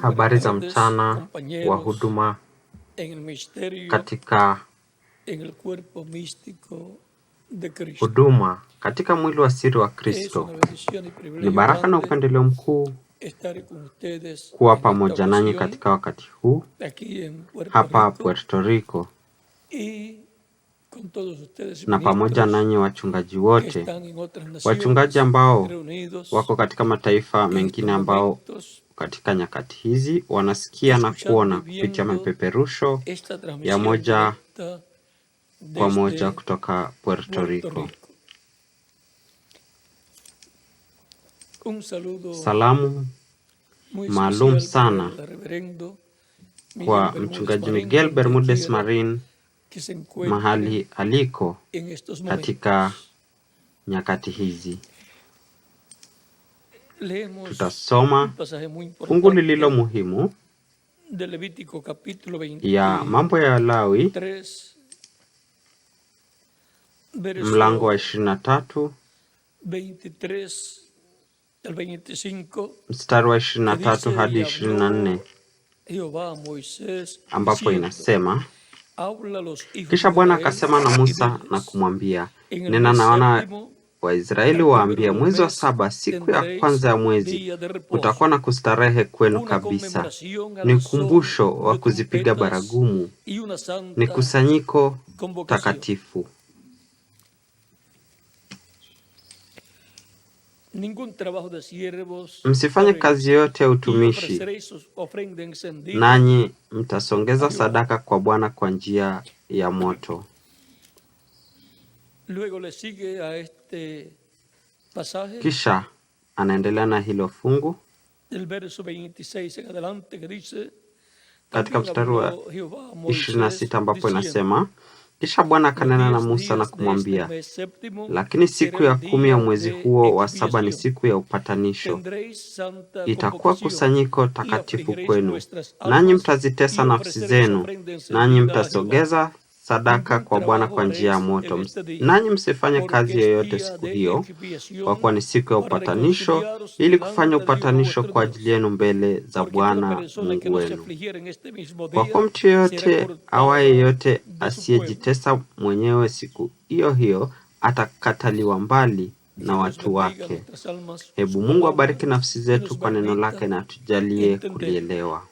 Habari za mchana wa huduma katika huduma katika mwili wa siri wa Kristo. Ni baraka na upendeleo mkuu kuwa pamoja nanyi katika wakati huu hapa Puerto Rico, na pamoja nanyi wachungaji wote, wachungaji ambao wako katika mataifa mengine ambao katika nyakati hizi wanasikia na kuona kupitia mapeperusho ya moja kwa moja kutoka Puerto Rico. Salamu maalum sana kwa mchungaji Miguel Bermudez Marin mahali aliko katika nyakati hizi. Tutasoma fungu lililo muhimu ya Mambo ya Lawi mlango wa 23 mstari wa 23 hadi 24, ambapo inasema: Kisha Bwana akasema na Musa na kumwambia, nena na wana wa Israeli waambie, mwezi wa 7 siku ya kwanza ya mwezi utakuwa na kustarehe kwenu kabisa. Ni ukumbusho wa kuzipiga baragumu, ni kusanyiko takatifu. Msifanye kazi yote ya utumishi, nanyi mtasongeza sadaka kwa Bwana kwa njia ya moto. Kisha anaendelea na hilo fungu katika mstari wa 26 ambapo inasema: Kisha Bwana akanena na Musa na kumwambia, lakini siku ya 10 ya mwezi huo wa 7 ni siku ya upatanisho. Itakuwa kusanyiko takatifu kwenu, nanyi mtazitesa nafsi zenu, nanyi mtasogeza sadaka kwa Bwana kwa njia ya moto. Nanyi msifanye kazi yoyote siku hiyo, kwa kuwa ni siku ya upatanisho, ili kufanya upatanisho kwa ajili yenu mbele za Bwana Mungu wenu. Kwa kuwa mtu yeyote awaye yote asiyejitesa mwenyewe siku hiyo hiyo atakataliwa mbali na watu wake. Hebu Mungu abariki nafsi zetu kwa neno lake na tujalie kulielewa.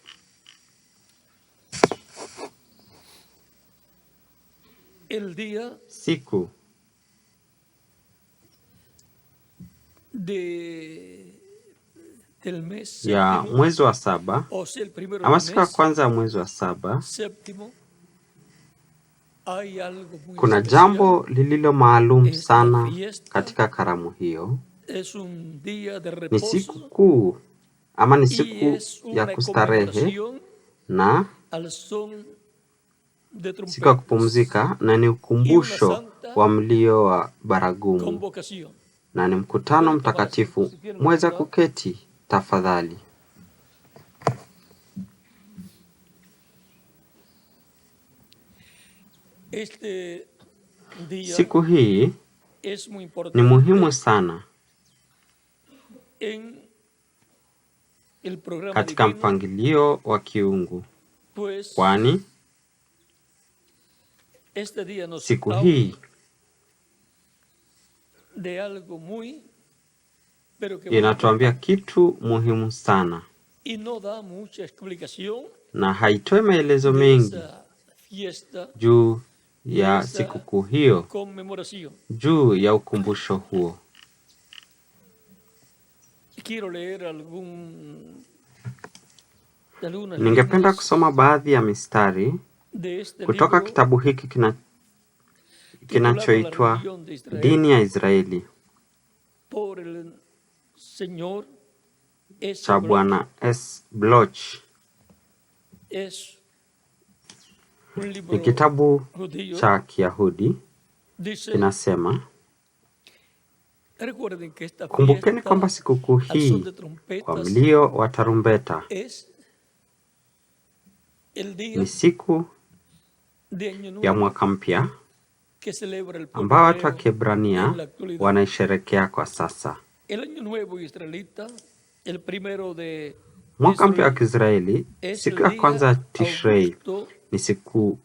Siku ya mwezi wa 7 ama siku ya kwanza ya mwezi wa 7, kuna jambo lililo maalum sana katika karamu hiyo. Ni siku kuu ama ni siku ya kustarehe na siku ya kupumzika, na ni ukumbusho wa mlio wa baragumu, na ni mkutano mtakatifu. Mweza kuketi tafadhali. Siku hii ni muhimu sana katika mpangilio wa kiungu, kwani siku hii inatuambia kitu muhimu sana, na haitoi maelezo mengi juu ya sikukuu hiyo, juu ya ukumbusho huo. Ningependa kusoma baadhi ya mistari kutoka kitabu hiki kinachoitwa Dini ya Israeli cha Bwana S. Bloch. Ni kitabu cha Kiyahudi. Kinasema, kumbukeni kwamba sikukuu hii kwa mlio wa tarumbeta ni siku ya mwaka mpya ambao watu wa Kiebrania wanaisherekea kwa sasa. Mwaka mpya wa Kiisraeli, siku ya kwanza ya Tishrei ni siku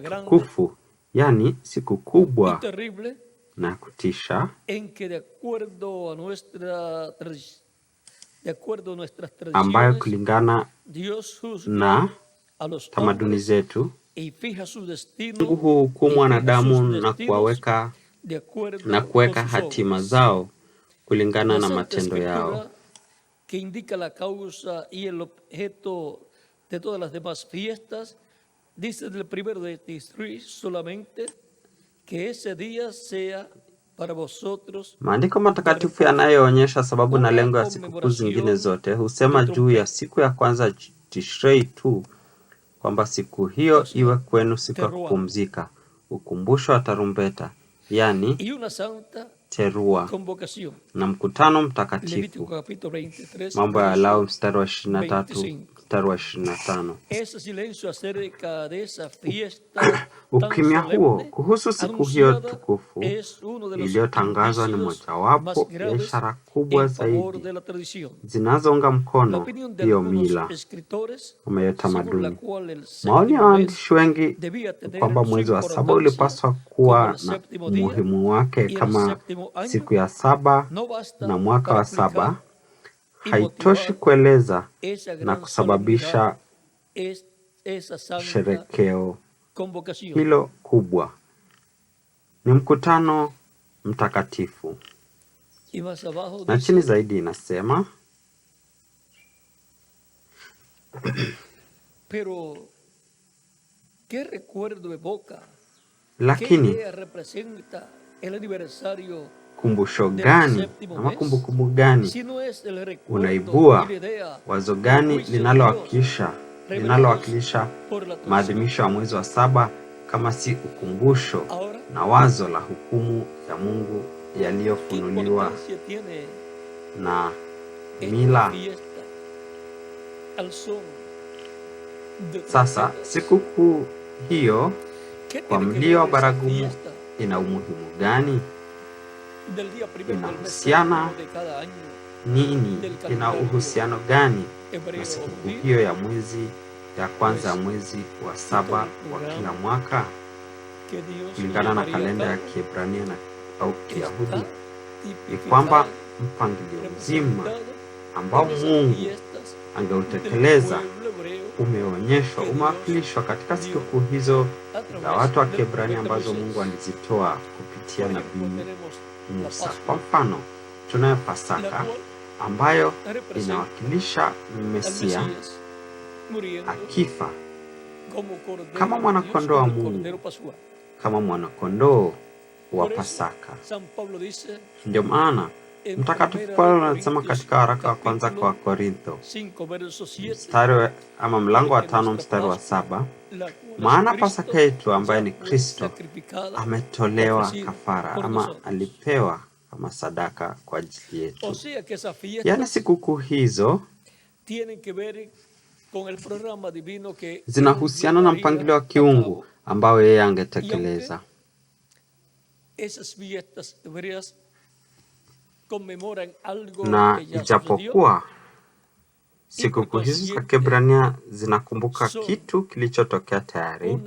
tukufu, yani siku kubwa na kutisha, ambayo kulingana na tamaduni zetu Mungu huhukumu wanadamu na kuweka hatima zao kulingana na matendo yao. Que indica la causa y el objeto de todas las demás fiestas, dice del 1 de Tishrei solamente que ese día sea para vosotros. Maandiko matakatifu yanayoonyesha sababu na lengo ya sikukuu zingine zote husema juu ya siku ya kwanza Tishrei tu kwamba siku hiyo iwe kwenu siku ya kupumzika, ukumbusho wa tarumbeta, yani Terua, na mkutano mtakatifu. Mambo ya Lawi mstari wa 23 mstari wa 25. Ukimya huo kuhusu siku hiyo tukufu iliyotangazwa ni mojawapo ya ishara kubwa zaidi zinazounga mkono hiyo mila ya tamaduni. Maoni ya waandishi wengi kwamba mwezi wa saba ulipaswa kuwa na umuhimu wake kama siku ya saba na mwaka wa saba haitoshi kueleza na kusababisha sherekeo hilo kubwa. Ni mkutano mtakatifu. Na chini zaidi inasema lakini kumbusho gani ama kumbukumbu gani unaibua wazo gani linalowakilisha maadhimisho ya mwezi wa saba kama si ukumbusho na wazo la hukumu ya Mungu yaliyofunuliwa na mila? Sasa sikukuu hiyo kwa mlio wa baragumu ina umuhimu gani? Inahusiana nini? Ina uhusiano gani na sikukuu hiyo ya mwezi ya kwanza ya mwezi wa saba wa kila mwaka? Kulingana na kalenda ya Kiebrania au Kiyahudi, ni kwamba mpangilio mzima ambao Mungu angeutekeleza umewakilishwa katika sikukuu hizo za watu wa Kiebrania ambazo Mungu alizitoa kupitia nabii Musa. Kwa mfano, tunayo Pasaka ambayo inawakilisha Mesia akifa kama mwanakondoo wa Mungu, kama mwanakondoo wa Pasaka. Ndio maana Mtakatifu Paulo anasema katika waraka wa kwanza kwa Korintho mlango wa 5 mstari wa 7, maana Pasaka yetu ambaye ni Kristo ametolewa kafara ama alipewa kama sadaka kwa ajili yetu. Yaani sikukuu hizo zinahusiana na mpangilio wa kiungu ambao yeye angetekeleza. Na ijapokuwa sikukuu hizo za Kiebrania zinakumbuka kitu kilichotokea tayari,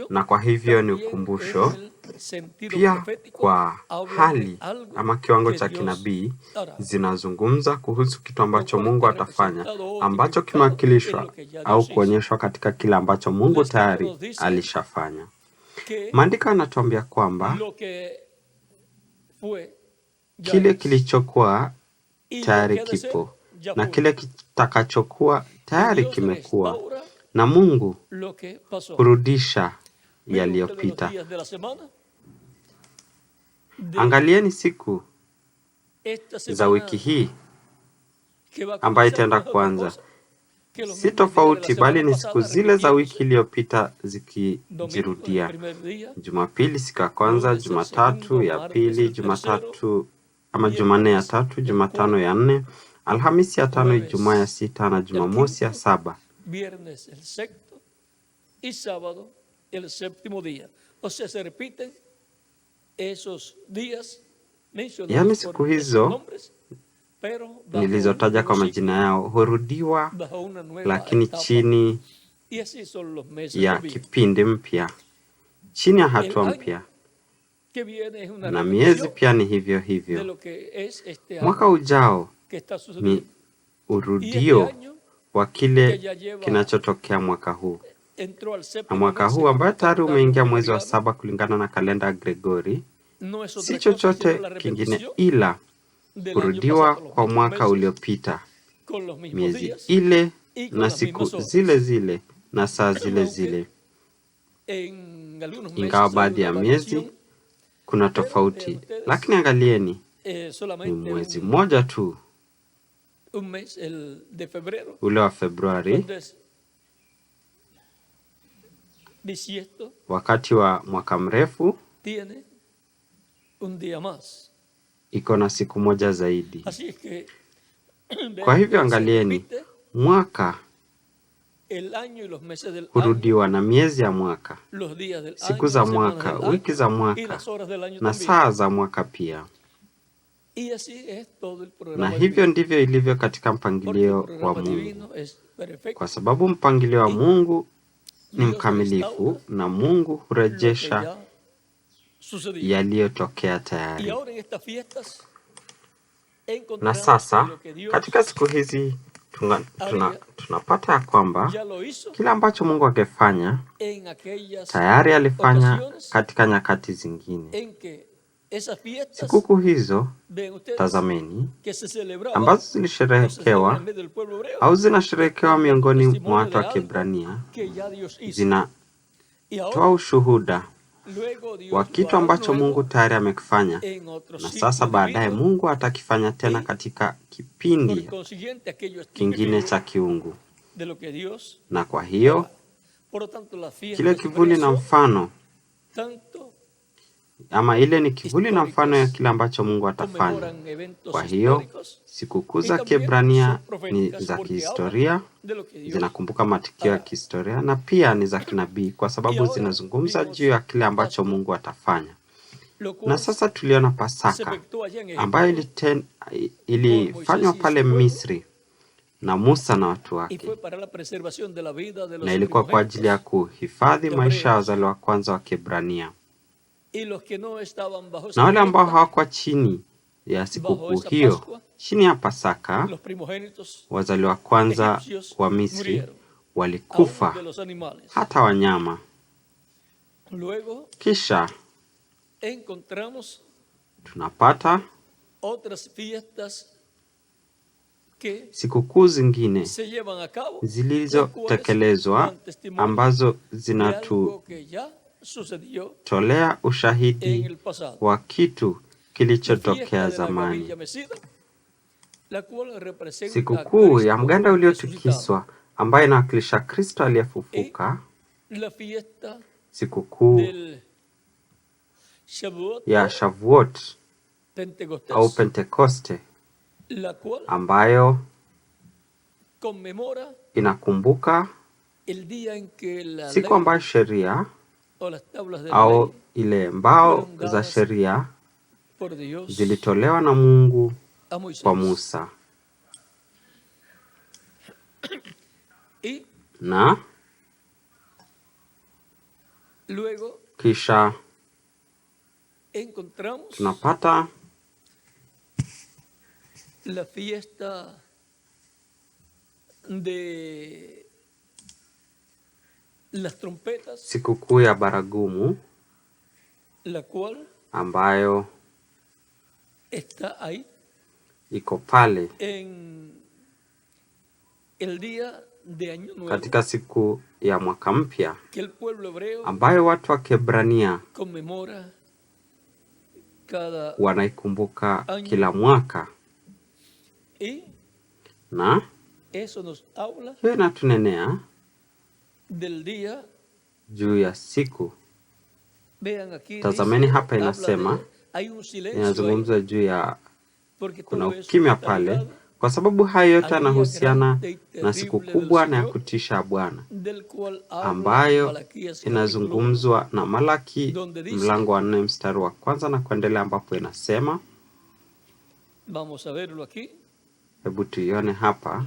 na kwa hivyo ni ukumbusho pia kwa hali ama kiwango cha kinabii, zinazungumza kuhusu kitu ambacho Mungu atafanya, ambacho kimewakilishwa au kuonyeshwa katika kile ambacho Mungu tayari alishafanya. Maandiko yanatuambia kwamba kile kilichokuwa tayari kipo na kile kitakachokuwa tayari kimekuwa, na Mungu kurudisha yaliyopita. Angalieni siku za wiki hii ambayo itaenda kuanza. Si tofauti bali ni siku zile za wiki iliyopita zikijirudia. Jumapili siku ya kwanza, Jumatatu ya pili, Jumatatu ama Jumanne ya tatu, Jumatano ya 4, Alhamisi ya 5, Ijumaa ya 6 na Jumamosi ya 7. Viernes el sexto y sábado el séptimo día. O sea, se repiten esos días mencionados. Yaani siku hizo nilizotaja kwa majina yao hurudiwa, lakini chini ya kipindi mpya, chini ya hatua mpya, na miezi pia ni hivyo hivyo. Mwaka ujao ni urudio wa kile kinachotokea mwaka huu, na mwaka huu ambayo tayari umeingia mwezi wa 7 kulingana na kalenda ya Gregori, si chochote kingine ila kurudiwa kwa mwaka uliopita, miezi ile na siku zile zile na saa zile zile. Ingawa baadhi ya miezi kuna tofauti, lakini angalieni, ni mwezi mmoja tu, ule wa Februari, wakati wa mwaka mrefu iko na siku moja zaidi. Kwa hivyo angalieni, mwaka hurudiwa na miezi ya mwaka, siku za mwaka, wiki za mwaka na saa za mwaka pia. Na hivyo ndivyo ilivyo katika mpangilio wa Mungu, kwa sababu mpangilio wa Mungu ni mkamilifu na Mungu hurejesha yaliyotokea tayari. Na sasa katika siku hizi tunapata ya kwamba kila ambacho Mungu angefanya tayari alifanya katika nyakati zingine. Sikukuu hizo, tazameni, ambazo zilisherehekewa au zinasherehekewa miongoni mwa watu wa Kiebrania, zinatoa ushuhuda wa kitu ambacho Mungu tayari amekifanya, na sasa baadaye Mungu atakifanya tena katika kipindi kingine cha kiungu. Na kwa hiyo kile kivuli na mfano, ama ile ni kivuli na mfano ya kile ambacho Mungu atafanya. Kwa hiyo sikukuu za Kiebrania ni za kihistoria, zinakumbuka matukio ya kihistoria, na pia ni za kinabii kwa sababu zinazungumza juu ya kile ambacho Mungu atafanya. Na sasa tuliona Pasaka ambayo ilifanywa pale Misri na Musa na watu wake, na ilikuwa kwa ajili ya kuhifadhi maisha ya wazaliwa wa kwanza wa Kiebrania. Na wale ambao hawakuwa chini ya sikukuu hiyo, chini ya Pasaka, wazaliwa wa kwanza wa Misri walikufa, hata wanyama. Kisha tunapata sikukuu zingine zilizotekelezwa ambazo zinatutolea ushahidi wa kitu kilichotokea zamani. Sikukuu ya mganda uliotikiswa ambayo inawakilisha Kristo aliyefufuka. Sikukuu ya Shavuot au Pentekoste ambayo inakumbuka siku ambayo sheria au ile mbao za sheria zilitolewa na Mungu kwa Musa. Na kisha tunapata la fiesta de las trompetas, sikukuu ya baragumu, la cual ambayo está ahí iko pale en el día de año nuevo, katika siku ya mwaka mpya que el pueblo hebreo ambayo watu wa Kiebrania conmemora cada wanaikumbuka kila mwaka. Na eso nos habla hiyo inatunenea del día, juu ya siku. Vean aquí, tazameni hapa inasema, inazungumza juu ya kuna ukimya pale, kwa sababu hayo yote yanahusiana na siku kubwa na ya kutisha Bwana ambayo inazungumzwa na Malaki mlango wa 4 mstari wa 1 na kuendelea, ambapo inasema, vamos a verlo aquí. Hebu tuione hapa.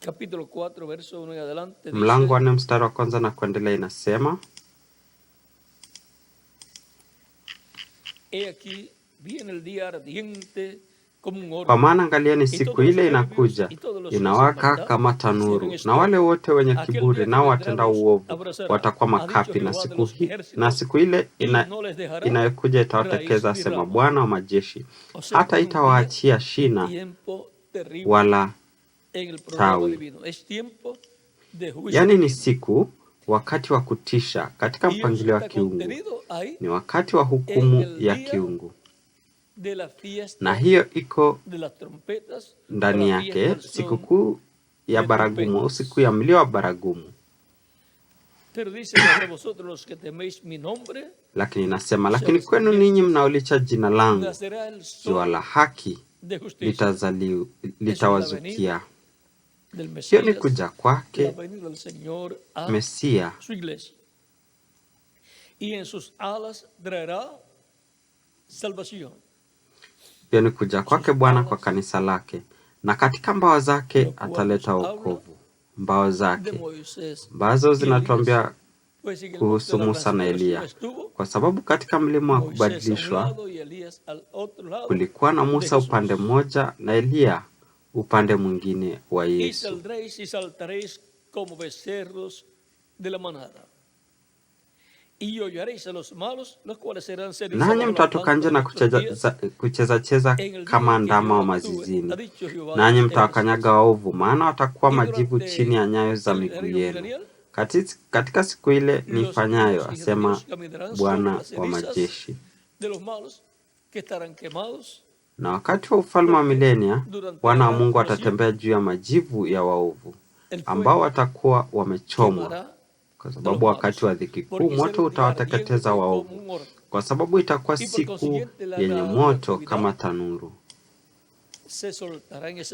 Capítulo 4 verso 1 y adelante. Mlango wa 4 mstari wa kwanza na kuendelea inasema, He aquí viene el día ardiente como un horno. Kwa maana angalieni, siku ile inakuja inawaka kama tanuru, na wale wote wenye kiburi nao watenda uovu watakuwa makapi, na siku ile inayokuja itawateketeza, asema Bwana wa majeshi, hata itawaachia shina wala tawi. Yani ni siku, wakati wa kutisha katika mpangilio wa kiungu, ni wakati wa hukumu ya kiungu, na hiyo iko ndani yake sikukuu ya baragumu, siku ya mlio wa baragumu. Lakini inasema, lakini kwenu ninyi mnaolicha jina langu, jua la haki litawazukia. Hiyo ni kuja kwake Mesia, hiyo ni kuja kwake Bwana kwa kanisa lake, na katika mbawa zake ataleta wokovu. Mbao zake ambazo zinatuambia kuhusu Musa na Elia, kwa sababu katika mlima wa kubadilishwa kulikuwa na Musa upande mmoja na Elia upande mwingine wa Yesu. Nanyi mtatoka nje na kucheza kama ndama wa mazizini, nanyi mtawakanyaga waovu, maana watakuwa majivu chini ya nyayo za miguu yenu. Katika siku ile nifanyayo, asema Bwana wa majeshi. Na wakati wa ufalme wa milenia, Bwana wa Mungu atatembea juu ya majivu ya waovu, ambao watakuwa wamechomwa, kwa sababu wakati wa dhiki kuu moto utawateketeza waovu, kwa sababu itakuwa siku yenye moto kama tanuru.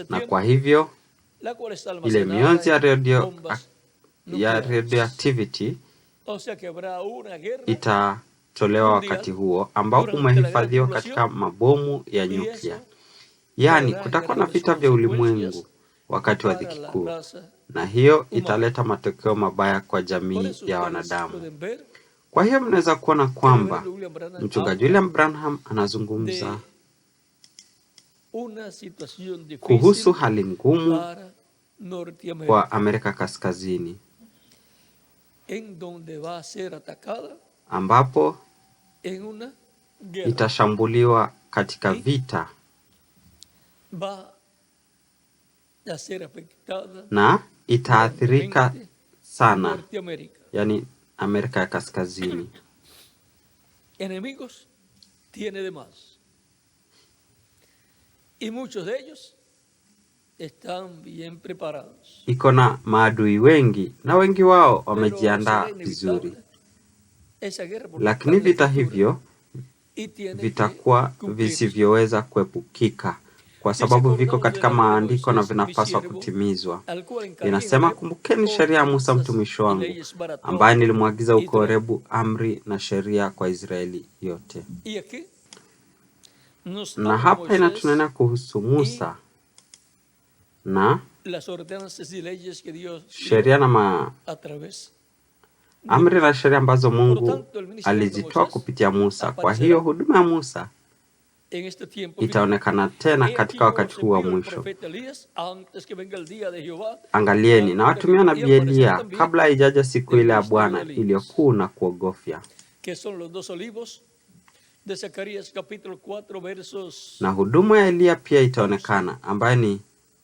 Na kwa hivyo ile mionzi ya radioactivity itatolewa wakati huo, ambao umehifadhiwa katika mabomu ya nyuklia. Yani kutakuwa na vita vya ulimwengu wakati wa dhiki kuu, na hiyo italeta matokeo mabaya kwa jamii ya wanadamu. Kwa hiyo mnaweza kuona kwamba mchungaji William Branham anazungumza kuhusu hali ngumu kwa Amerika Kaskazini, ambapo itashambuliwa katika vita na itaathirika sana, yani Amerika ya Kaskazini. Enemigos tiene de más, y muchos de ellos están bien preparados. Iko na maadui wengi, na wengi wao wamejiandaa vizuri. Lakini vita hivyo vitakuwa visivyoweza kuepukika, kwa sababu viko katika maandiko na vinapaswa kutimizwa. Inasema, kumbukeni sheria ya Musa mtumishi wangu, ambaye nilimwagiza huko Horebu, amri na sheria kwa Israeli yote. Na hapa inatunena kuhusu Musa na sheria na amri na sheria ambazo Mungu alizitoa kupitia Musa. Kwa hiyo huduma ya Musa itaonekana tena katika wakati huu wa mwisho. Angalieni, na watumia nabii Elia kabla haijaja siku ile ya Bwana iliyokuu na kuogofya. Na huduma ya Elia pia itaonekana, ambayo ni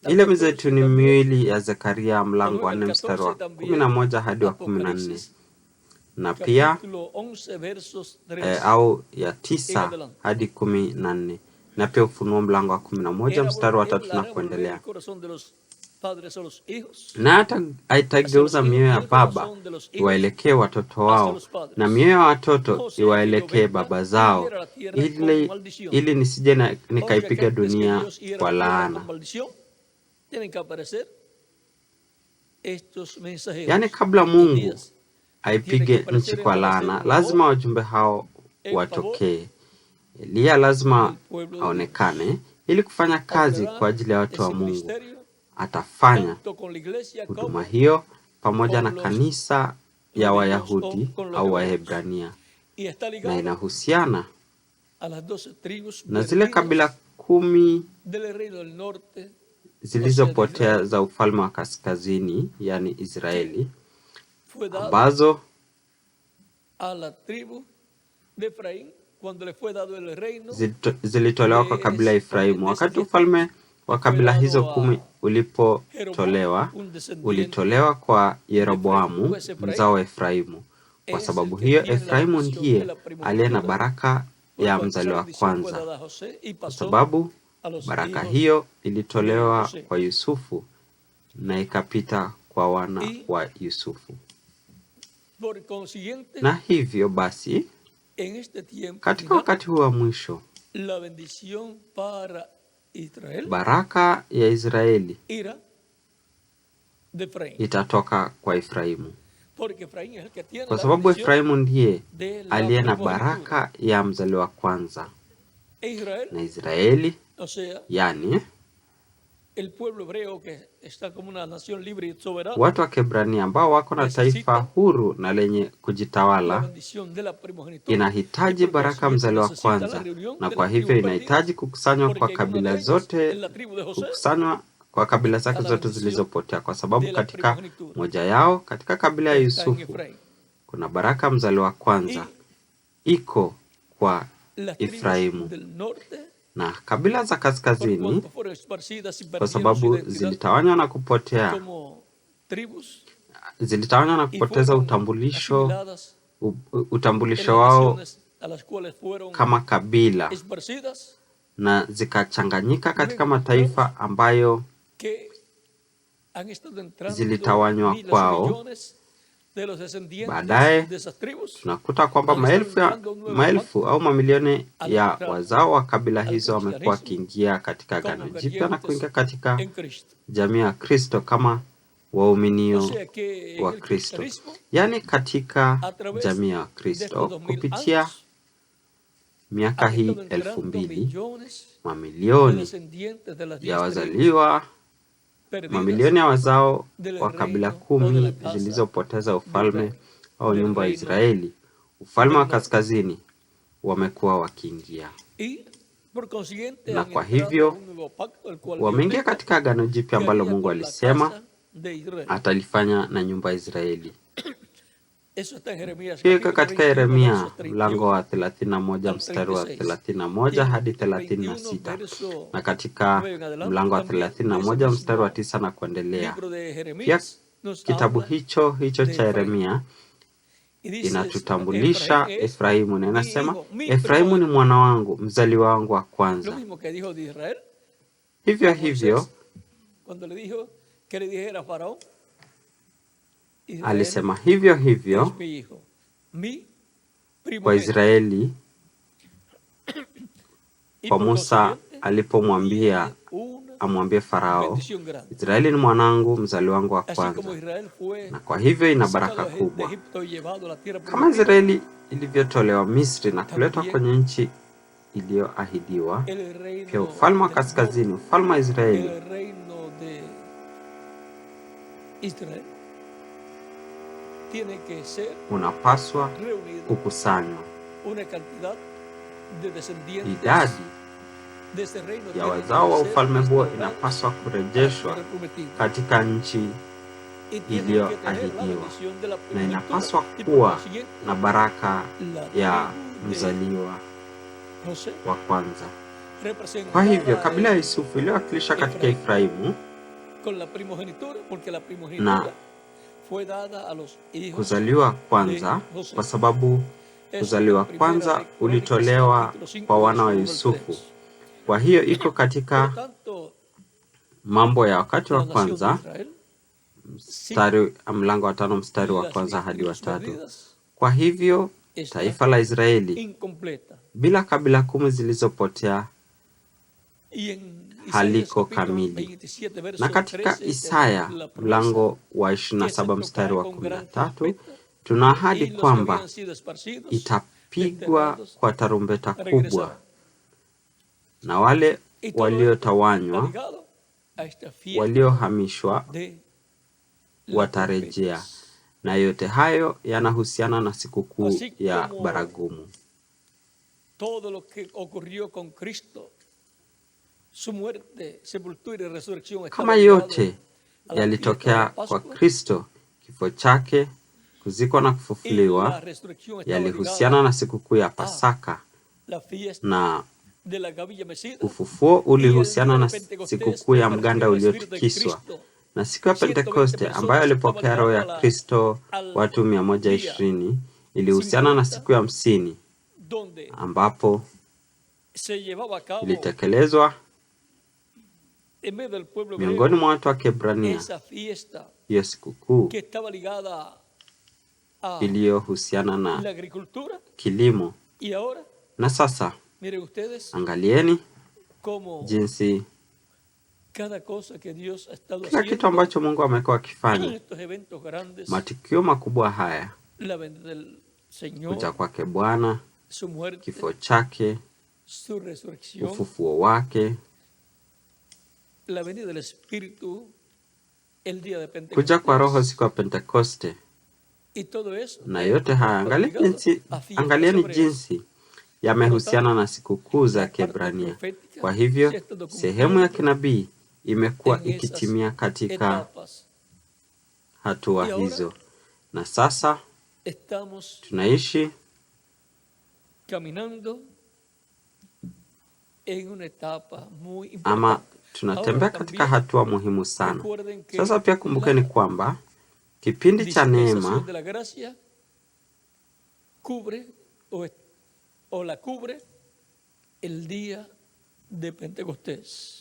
ile mizeituni miwili ya Zekaria mlango wa 4 mstari wa 11 hadi wa 14, na pia au ya 9 hadi 14, na pia Ufunuo mlango wa 11 mstari wa 3 na kuendelea. Na aitageuza mioyo ya baba iwaelekee watoto wao, na mioyo ya watoto iwaelekee baba zao, ili nisije nikaipiga dunia kwa laana. Yani kabla Mungu aipige nchi kwa laana, lazima wajumbe hao watokee. Elia lazima aonekane ili kufanya kazi kwa ajili ya watu wa Mungu. Atafanya huduma hiyo pamoja na kanisa ya Wayahudi au Waebrania, na inahusiana na zile kabila 10 zilizopotea za ufalme wa kaskazini, yani Israeli, ambazo zilitolewa kwa kabila ya Efraimu. Wakati ufalme wa kabila hizo 10 ulipotolewa, ulitolewa kwa Yeroboamu mzao wa Efraimu. Kwa sababu hiyo Efraimu ndiye aliye na baraka ya mzaliwa wa kwanza, kwa sababu baraka hiyo ilitolewa kwa Yusufu na ikapita kwa wana wa Yusufu. Na hivyo basi, katika wakati huu wa mwisho, baraka ya Israeli itatoka kwa Efraimu, kwa sababu Efraimu ndiye aliye na baraka ya mzaliwa wa kwanza, na Israeli, yani watu wa Kiebrania ambao wako na taifa huru na lenye kujitawala, inahitaji baraka mzaliwa wa kwanza, na kwa hivyo inahitaji kukusanywa kwa kabila zote, kukusanywa kwa kabila zake zote zilizopotea, kwa sababu katika moja yao, katika kabila ya Yusufu, kuna baraka mzaliwa wa kwanza iko kwa Efraimu. Na kabila za kaskazini, kwa sababu zilitawanywa na kupotea, zilitawanywa na kupoteza utambulisho wao kama kabila, na zikachanganyika katika mataifa ambayo zilitawanywa kwao. Baadaye tunakuta kwamba maelfu au mamilioni ya wazao wa kabila hizo wamekuwa wakiingia katika Agano Jipya na kuingia katika jamii ya Kristo kama wauminio wa Kristo, yaani katika jamii ya Kristo. Kupitia miaka hii 2000, mamilioni ya wazaliwa, mamilioni ya wazao wa kabila 10 zilizopoteza ufalme au nyumba ya Israeli, ufalme wa kaskazini, wamekuwa wakiingia, na kwa hivyo wameingia katika Agano Jipya ambalo Mungu alisema atalifanya na nyumba ya Israeli. Hiyo katika Yeremia mlango wa 31 mstari wa 31 hadi 36, na katika mlango wa 31 mstari wa 9 na kuendelea. Pia kitabu hicho cha Yeremia inatutambulisha Efraimu, na inasema Efraimu ni mwana wangu, mzaliwa wangu wa kwanza. Hivyo hivyo alisema hivyo hivyo kwa Israeli kwa Musa alipomwambia amwambie Farao, Israeli ni mwanangu, mzaliwa wangu wa kwanza, na kwa hivyo ina baraka kubwa. Kama Israeli ilivyotolewa Misri na kuletwa kwenye nchi iliyoahidiwa, pia ufalme wa kaskazini, ufalme wa Israeli, unapaswa kukusanywa. Idadi ya wazao wa ufalme huo inapaswa kurejeshwa katika nchi iliyoahidiwa, na inapaswa kuwa na baraka ya mzaliwa wa kwanza. Kwa hivyo kabila ya Yusufu iliyowakilisha katika Efraimu, na kuzaliwa kwanza, kwa sababu kuzaliwa kwanza ulitolewa kwa wana wa Yusufu. Kwa hiyo iko katika Mambo ya Wakati wa Kwanza mlango wa 5 mstari wa 1 hadi wa 3. Kwa hivyo taifa la Israeli bila kabila 10 zilizopotea haliko kamili. Na katika Isaya mlango wa 27 mstari wa 13 tuna ahadi kwamba itapigwa kwa tarumbeta kubwa, na wale waliotawanywa, waliohamishwa watarejea, na yote hayo yanahusiana na sikukuu ya baragumu. Todo lo que ocurrió con Cristo, su muerte, sepultura y resurrección, kama yote yalitokea kwa Kristo, kifo chake, kuzikwa na kufufuliwa, yalihusiana na sikukuu ya Pasaka, na ufufuo ulihusiana na sikukuu ya mganda uliotikiswa, na siku ya Pentekoste ambayo alipokea roho ya Kristo watu 120 ilihusiana na siku ya 50 ambapo ilitekelezwa miongoni mwa watu wa Kiebrania. Hiyo sikukuu iliyohusiana na kilimo. Na sasa angalieni jinsi kila kitu ambacho Mungu amekuwa akifanya. Matukio makubwa haya, kuja kwake Bwana, kifo chake, ufufuo wake, kuja kwa Roho siku ya Pentekoste, na yote haya angalieni jinsi yamehusiana na sikukuu za Kiebrania. Kwa hivyo sehemu ya kinabii imekuwa ikitimia katika hatua hizo, na sasa tunaishi ama tunatembea katika hatua muhimu sana. Sasa pia kumbukeni kwamba kipindi cha neema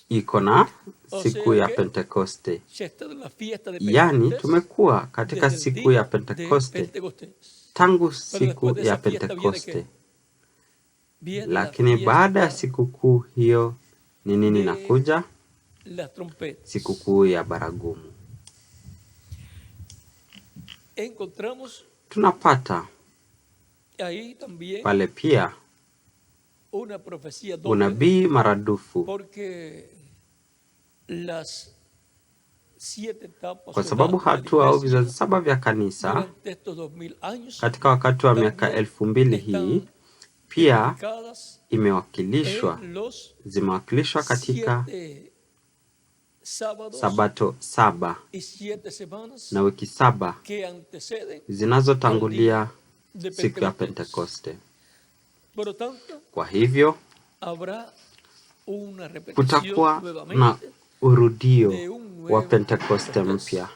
iko na siku ya Pentekoste. Yani tumekuwa katika siku ya Pentekoste tangu siku ya Pentekoste. Lakini baada ya sikukuu hiyo ni nini inakuja? Sikukuu ya baragumu. Tunapata pale pia unabii maradufu, kwa sababu hatua au vizazi 7 vya kanisa katika wakati wa miaka 2000 hii pia zimewakilishwa katika Sabato 7 na wiki 7 zinazotangulia siku ya Pentekoste. Kwa hivyo kutakuwa na urudio wa Pentekoste mpya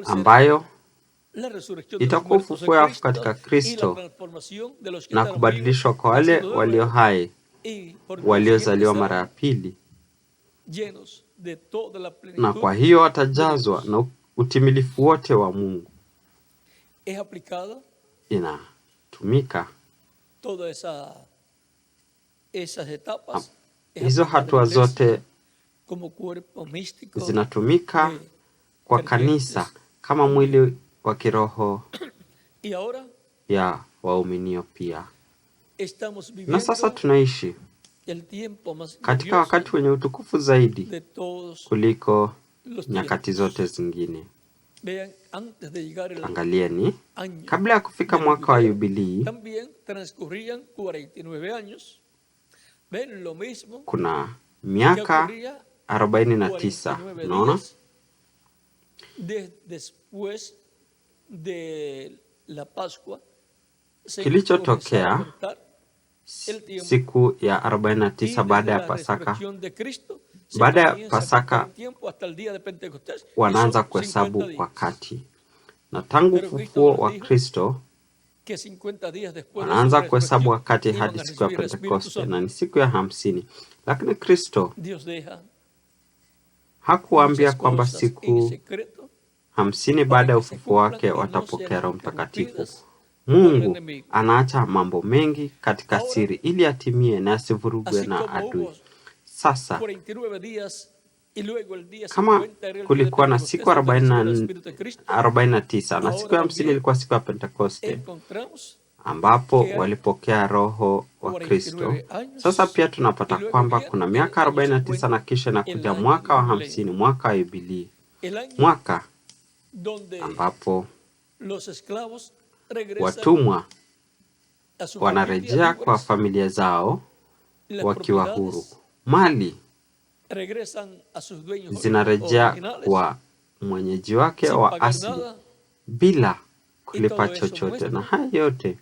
ambayo itakuwa ufufuo wafu katika Kristo na kubadilishwa kwa wale walio hai, waliozaliwa mara ya pili, na kwa hiyo watajazwa na utimilifu wote wa Mungu. Inatumika hizo hatua zote zinatumika kwa kanisa kama mwili wa kiroho ya waaminio pia. Na sasa tunaishi katika wakati wenye utukufu zaidi kuliko nyakati zote zingine. Angalieni, kabla ya kufika mwaka wa Yubilii kuna miaka 49. Unaona? Kilichotokea siku ya 49 baada ya Pasaka. Baada ya Pasaka wanaanza kuhesabu wakati, na tangu ufufuo wa Kristo wanaanza kuhesabu wakati hadi siku ya Pentekoste, na ni siku ya 50. Lakini Kristo hakuambia kwamba siku 50 baada ya ufufuo wake watapokea Roho Mtakatifu. Mungu anaacha mambo mengi katika siri ili atimie na asivurugwe na adui. Sasa kama kulikuwa na siku 49 na siku ya 50 ilikuwa siku ya Pentekoste, ambapo walipokea roho wa Kristo. Sasa pia tunapata kwamba kuna miaka 49 na kisha inakuja mwaka wa 50, mwaka wa Yubilii, mwaka ambapo watumwa wanarejea kwa familia zao wakiwa huru. Mali zinarejea kwa mwenyeji wake wa asili bila kulipa chochote, na haya yote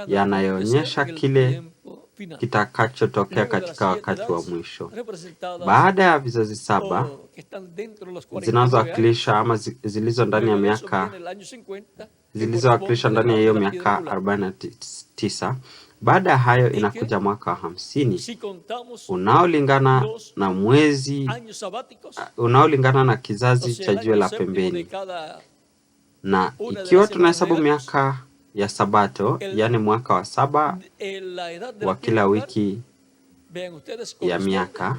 yanayoonyesha kile kitakachotokea katika wakati wa mwisho. Baada ya vizazi 7 zinazowakilisha ama zilizo ndani ya miaka zilizowakilisha ndani ya hiyo miaka 49, baada ya hayo inakuja mwaka wa 50 unaolingana na mwezi unaolingana na kizazi cha jiwe la pembeni. Na ikiwa tunahesabu miaka ya Sabato, yani mwaka wa 7 wa kila wiki ya miaka,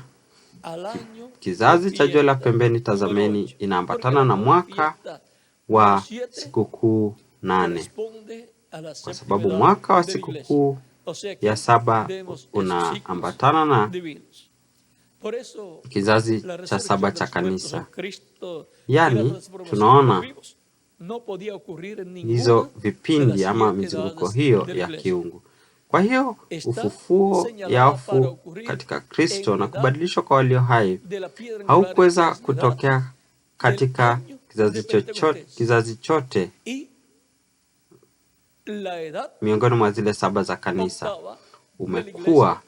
kizazi cha jiwe la pembeni, tazameni, inaambatana na mwaka wa sikukuu 8, kwa sababu mwaka wa sikukuu ya 7 unaambatana na kizazi cha 7 cha kanisa. Yani tunaona hizo vipindi ama mizunguko hiyo ya kiungu. Kwa hiyo ufufuo ya wafu katika Kristo na kubadilishwa kwa walio hai haukuweza kutokea katika kizazi chote miongoni mwa zile 7 za kanisa. Umekuwa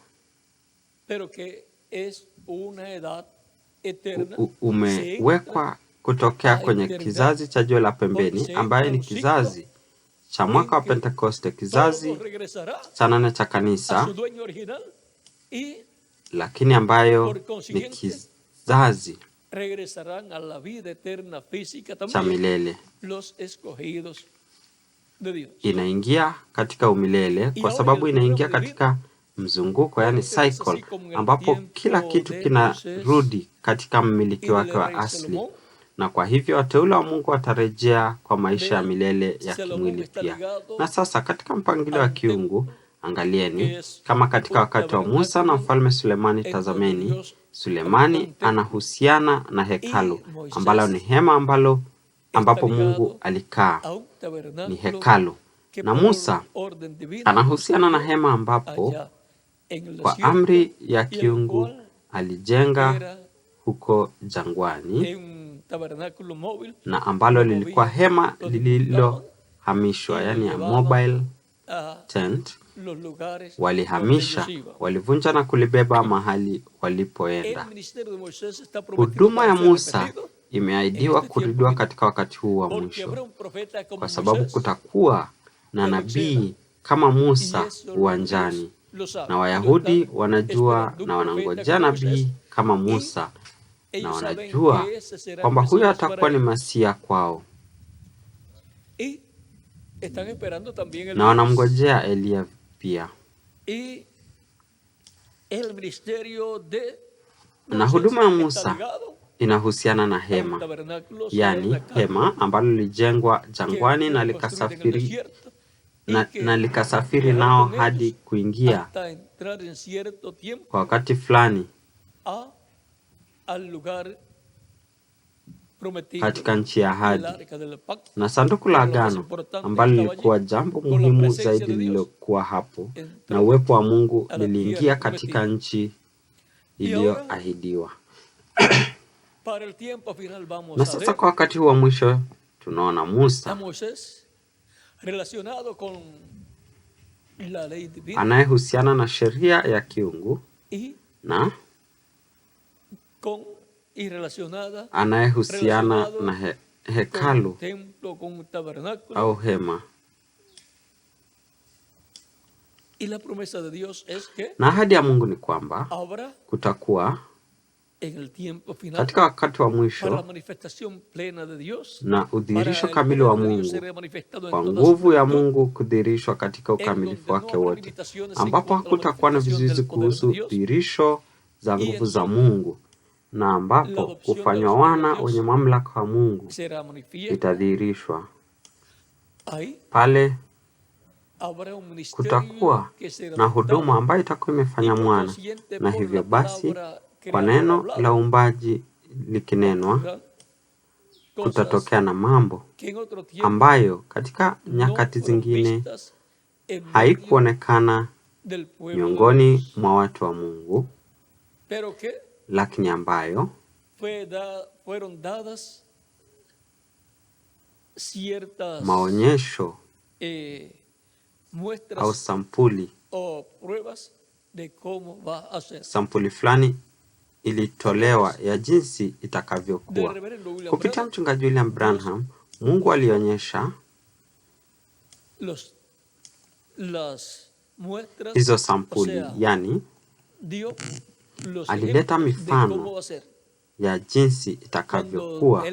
umewekwa kutokea kwenye kizazi cha jiwe la pembeni, ambaye ni kizazi cha mwaka wa Pentekoste, kizazi cha 8 cha kanisa, lakini ambayo ni kizazi cha milele. Inaingia katika umilele kwa sababu inaingia katika mzunguko, yani cycle, ambapo kila kitu kinarudi katika mmiliki wake wa asili. Na kwa hivyo wateule wa Mungu watarejea kwa maisha ya milele ya kimwili pia. Na sasa katika mpangilio wa kiungu, angalieni, kama katika wakati wa Musa na mfalme Sulemani, tazameni, Sulemani anahusiana na hekalu ambalo ni hema ambapo Mungu alikaa, ni hekalu. Na Musa anahusiana na hema ambapo kwa amri ya kiungu alijenga huko jangwani, na ambalo lilikuwa hema lililohamishwa, yani a mobile tent. Walihamisha, walivunja na kulibeba mahali walipoenda. Huduma ya Musa imeahidiwa kurudiwa katika wakati huu wa mwisho, kwa sababu kutakuwa na nabii kama Musa uwanjani, na Wayahudi wanajua na wanangojea nabii kama Musa, na wanajua kwamba huyo atakuwa ni Masia kwao, na wanamngojea Elia pia. Na huduma ya Musa inahusiana na hema, yani hema ambalo lilijengwa jangwani na likasafiri nao hadi kuingia kwa wakati fulani katika nchi ya ahadi. Na sanduku la agano ambalo lilikuwa jambo muhimu zaidi lililokuwa hapo, na uwepo wa Mungu liliingia katika nchi iliyoahidiwa. Na sasa kwa wakati wa mwisho tunaona Musa anayehusiana na sheria ya kiungu na anayehusiana na hekalu au hema. Na ahadi ya Mungu ni kwamba kutakuwa katika wakati wa mwisho na udhihirisho kamili wa Mungu, kwa nguvu ya Mungu kudhihirishwa katika ukamilifu wake wote, ambapo hakutakuwa na vizuizi kuhusu dhihirisho za nguvu za Mungu, na ambapo kufanywa wana wenye mamlaka wa Mungu itadhihirishwa. Pale kutakuwa na huduma ambayo itakuwa imefanya mwana, na hivyo basi kwa neno la uumbaji likinenwa kutatokea na mambo ambayo katika nyakati zingine haikuonekana miongoni mwa watu wa Mungu, lakini ambayo maonyesho au sampuli fulani ilitolewa ya jinsi itakavyokuwa. Kupitia mchungaji William Branham, Mungu alionyesha hizo sampuli, yani alileta mifano ya jinsi itakavyokuwa.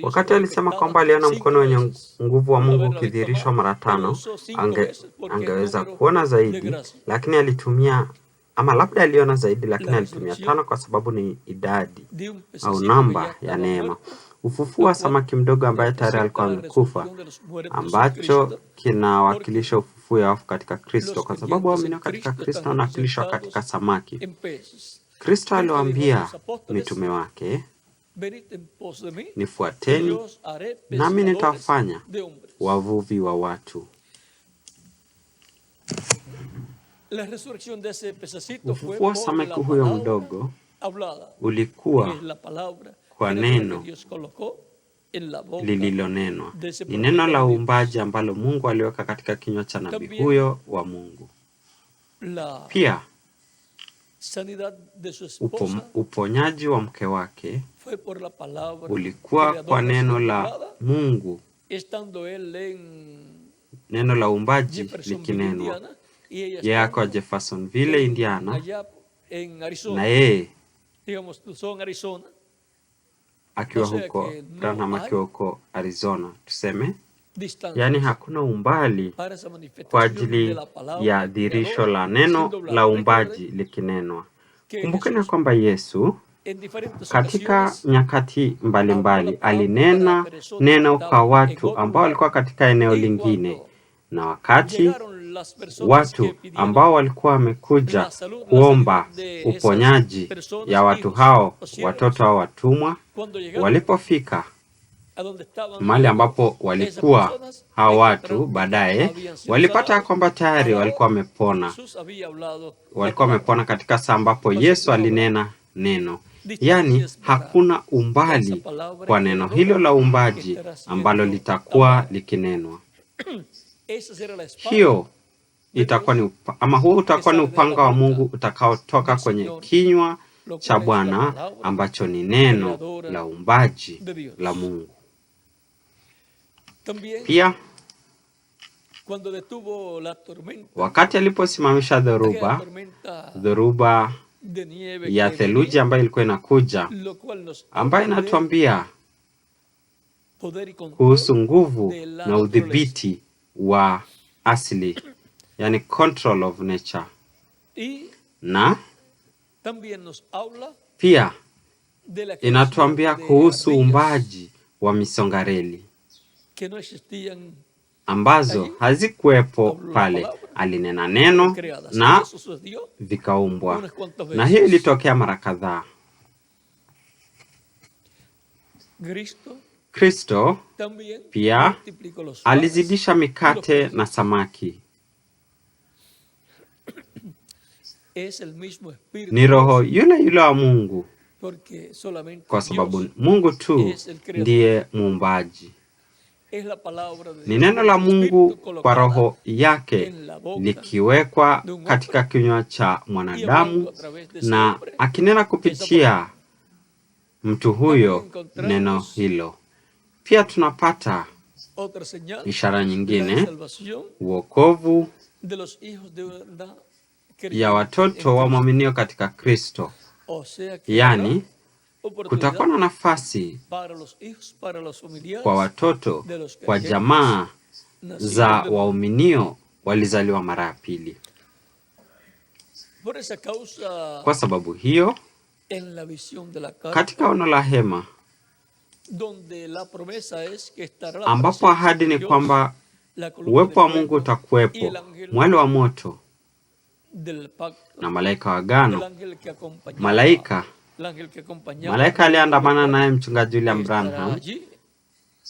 Wakati alisema kwamba aliona mkono wenye nguvu wa Mungu ukidhihirishwa mara 5, angeweza kuona zaidi, lakini alitumia, ama labda aliona zaidi, lakini alitumia 5 kwa sababu ni idadi au namba ya neema. Ufufuo wa samaki mdogo ambaye tayari alikuwa amekufa, ambacho kinawakilisha ufufuo wa wafu katika Kristo, kwa sababu waamini katika Kristo wanawakilishwa katika samaki. Kristo aliwaambia mitume wake, nifuateni nami nitawafanya wavuvi wa watu. Ufufuo wa samaki huyo mdogo ulikuwa kwa neno lililonenwa. Ni neno la uumbaji ambalo Mungu aliweka katika kinywa cha nabii huyo wa Mungu. Pia uponyaji wa mke wake ulikuwa kwa neno la Mungu, neno la uumbaji likinenwa. Yeye ako Jeffersonville, Indiana, na yeye akiwa huko, Branham akiwa huko Arizona, tuseme. Yani hakuna umbali kwa ajili ya dhihirisho la neno la uumbaji likinenwa. Kumbukeni kwamba Yesu katika nyakati mbalimbali alinena neno kwa watu ambao walikuwa katika eneo lingine, na wakati watu ambao walikuwa wamekuja kuomba uponyaji ya watu hao, watoto hao watumwa, walipofika mahali ambapo walikuwa hao watu, baadaye walipata kwamba tayari walikuwa wamepona. Walikuwa wamepona katika saa ambapo Yesu alinena neno. Yani hakuna umbali kwa neno hilo la uumbaji ambalo litakuwa likinenwa. Hiyo itakuwa ni huo utakuwa ni upanga wa Mungu utakaotoka kwenye kinywa cha Bwana, ambacho ni neno la uumbaji la Mungu. Pia wakati aliposimamisha dhoruba ya theluji ambayo ilikuwa inakuja, ambayo inatuambia kuhusu nguvu na udhibiti wa asili, yani control of nature. Na pia inatuambia kuhusu uumbaji wa misongareli ambazo hazikuwepo pale. Alinena neno na vikaumbwa, na hiyo ilitokea mara kadhaa. Kristo pia alizidisha mikate na samaki. Ni roho yule wa Mungu, kwa sababu Mungu tu ndiye muumbaji. Ni neno la Mungu kwa roho yake likiwekwa katika kinywa cha mwanadamu, na akinena kupitia mtu huyo neno hilo. Pia tunapata ishara nyingine, wokovu ya watoto wa waaminio katika Kristo. Yani kutakuwa na nafasi kwa watoto, kwa jamaa za waaminio walizaliwa mara ya pili. Kwa sababu hiyo, katika ono la hema, ambapo ahadi ni kwamba Uwepo wa Mungu utakuwepo, mwali wa moto na malaika wa agano. Malaika aliandamana naye mchungaji William Branham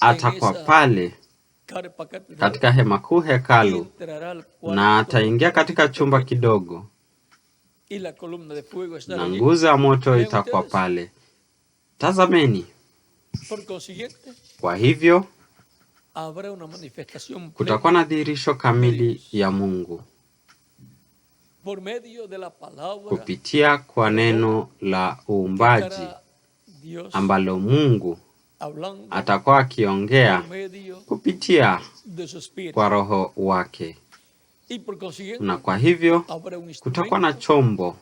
atakuwa pale katika hema kuu hekalu, na ataingia katika chumba kidogo na nguzo ya moto itakuwa pale. Tazameni. Kwa hivyo kutakuwa na dhihirisho kamili ya Mungu kupitia kwa neno la uumbaji ambalo Mungu atakuwa akiongea kupitia kwa Roho wake. Na kwa hivyo kutakuwa na chombo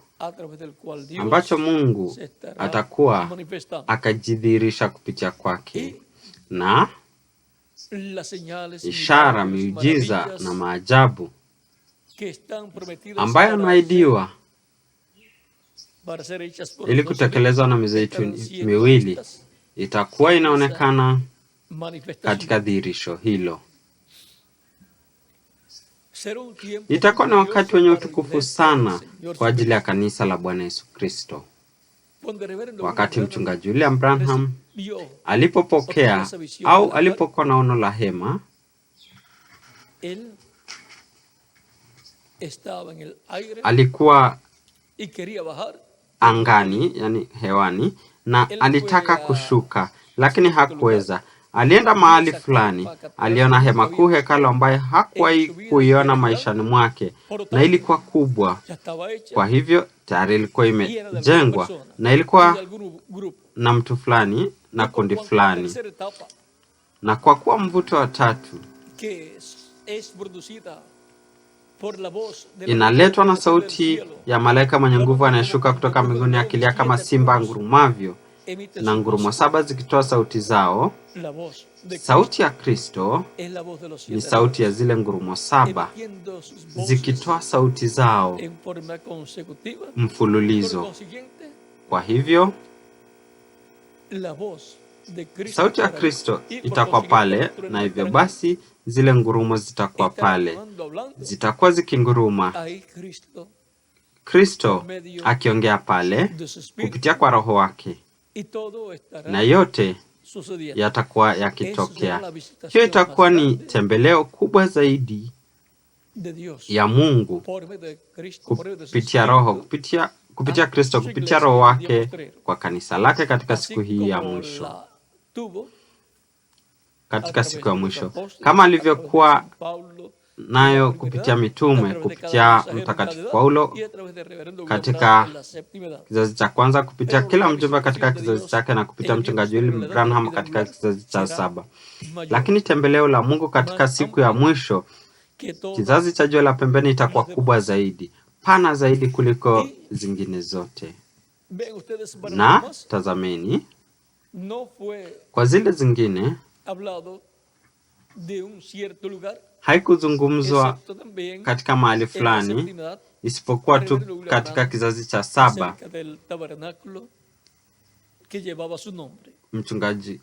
ambacho Mungu atakuwa akajidhihirisha kupitia kwake, na ishara, miujiza na maajabu ambayo yanaahidiwa ili kutekelezwa na mizeituni miwili itakuwa inaonekana katika dhihirisho hilo. Itakuwa na wakati wenye utukufu sana kwa ajili ya kanisa la Bwana Yesu Kristo. Wakati mchungaji William Branham alipopokea au alipokuwa na ono la hema, alikuwa angani, yani hewani, na alitaka kushuka lakini hakuweza. Alienda mahali fulani, aliona hema kuu hekalu ambayo hakuwahi kuiona maishani mwake, na ilikuwa kubwa. Kwa hivyo tayari ilikuwa imejengwa na ilikuwa na mtu fulani na kundi fulani, na kwa kuwa mvuto wa tatu inaletwa na sauti ya malaika mwenye nguvu anayeshuka kutoka mbinguni akilia kama simba angurumavyo, na ngurumo saba zikitoa sauti zao. Sauti ya Kristo ni sauti ya zile ngurumo saba zikitoa sauti zao mfululizo. Kwa hivyo sauti ya Kristo itakuwa pale, na hivyo basi zile ngurumo zitakuwa pale, zitakuwa zikinguruma, Kristo akiongea pale kupitia kwa Roho wake, na yote yatakuwa yakitokea. Hiyo itakuwa ni tembeleo kubwa zaidi ya Mungu kupitia Roho, kupitia Kristo, kupitia Roho wake kwa kanisa lake katika siku hii ya mwisho. Katika siku ya mwisho, kama alivyokuwa nayo kupitia mitume, kupitia Mtakatifu Paulo katika kizazi cha kwanza, kupitia kila mjumbe katika kizazi chake, na kupitia mchungaji William Branham katika kizazi cha 7. Lakini tembeleo la Mungu katika siku ya mwisho, kizazi cha jiwe la pembeni, itakuwa kubwa zaidi, pana zaidi kuliko zingine zote. Na tazameni, kwa zile zingine haikuzungumzwa katika mahali fulani, isipokuwa tu katika kizazi cha 7 mchungaji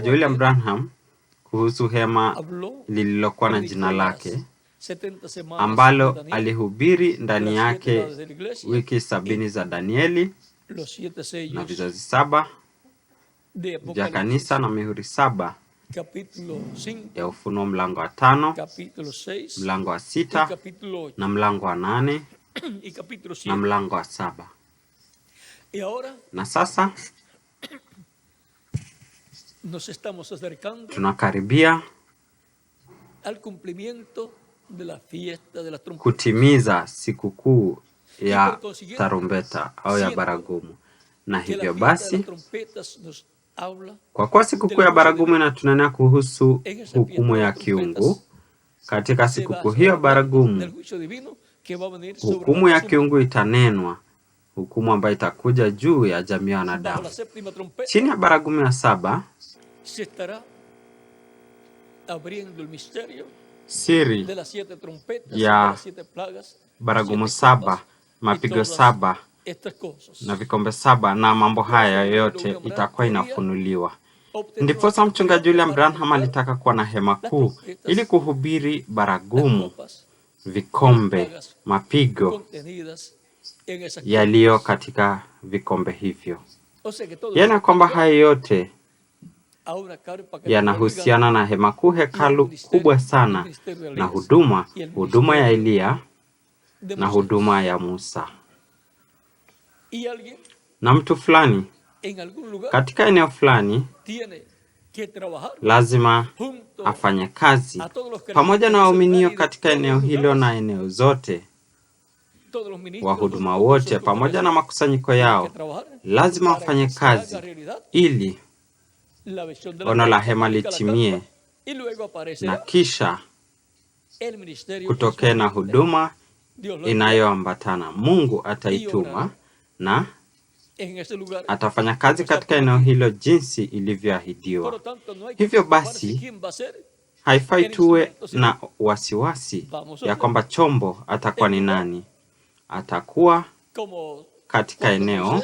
William Branham kuhusu hema lililokuwa na jina lake, ambalo alihubiri ndani yake wiki 70 za Danieli na vizazi 7 vya kanisa na mihuri 7 ya Ufunuo, mlango wa 5, mlango wa 6 na mlango wa 8 na mlango wa 7. Na sasa tunakaribia kutimiza sikukuu ya tarumbeta au ya baragumu. Na hivyo basi, kwa kuwa sikukuu ya baragumu inatunenea kuhusu hukumu ya kiungu, katika sikukuu hiyo baragumu, hukumu ya kiungu itanenwa, hukumu ambayo itakuja juu ya jamii ya wanadamu. Chini ya baragumu ya 7, siri ya baragumu 7, mapigo 7 na vikombe 7 na mambo haya yote itakuwa inafunuliwa. Ndiposa mchungaji William Branham alitaka kuwa na hema kuu ili kuhubiri baragumu, vikombe, mapigo yaliyo katika vikombe hivyo. Yana kwamba hayo yote yanahusiana na hema kuu, hekalu kubwa sana, na huduma ya Eliya na huduma ya Musa. Na mtu fulani katika eneo fulani lazima afanye kazi pamoja na waaminio katika eneo hilo na eneo zote. Wahuduma wote pamoja na makusanyiko yao lazima wafanye kazi ili ono la hema litimie, na kisha kutokea na huduma inayoambatana. Mungu ataituma na atafanya kazi katika eneo hilo jinsi ilivyoahidiwa. Hivyo basi haifai tuwe na wasiwasi ya kwamba chombo atakuwa ni nani. Atakuwa katika eneo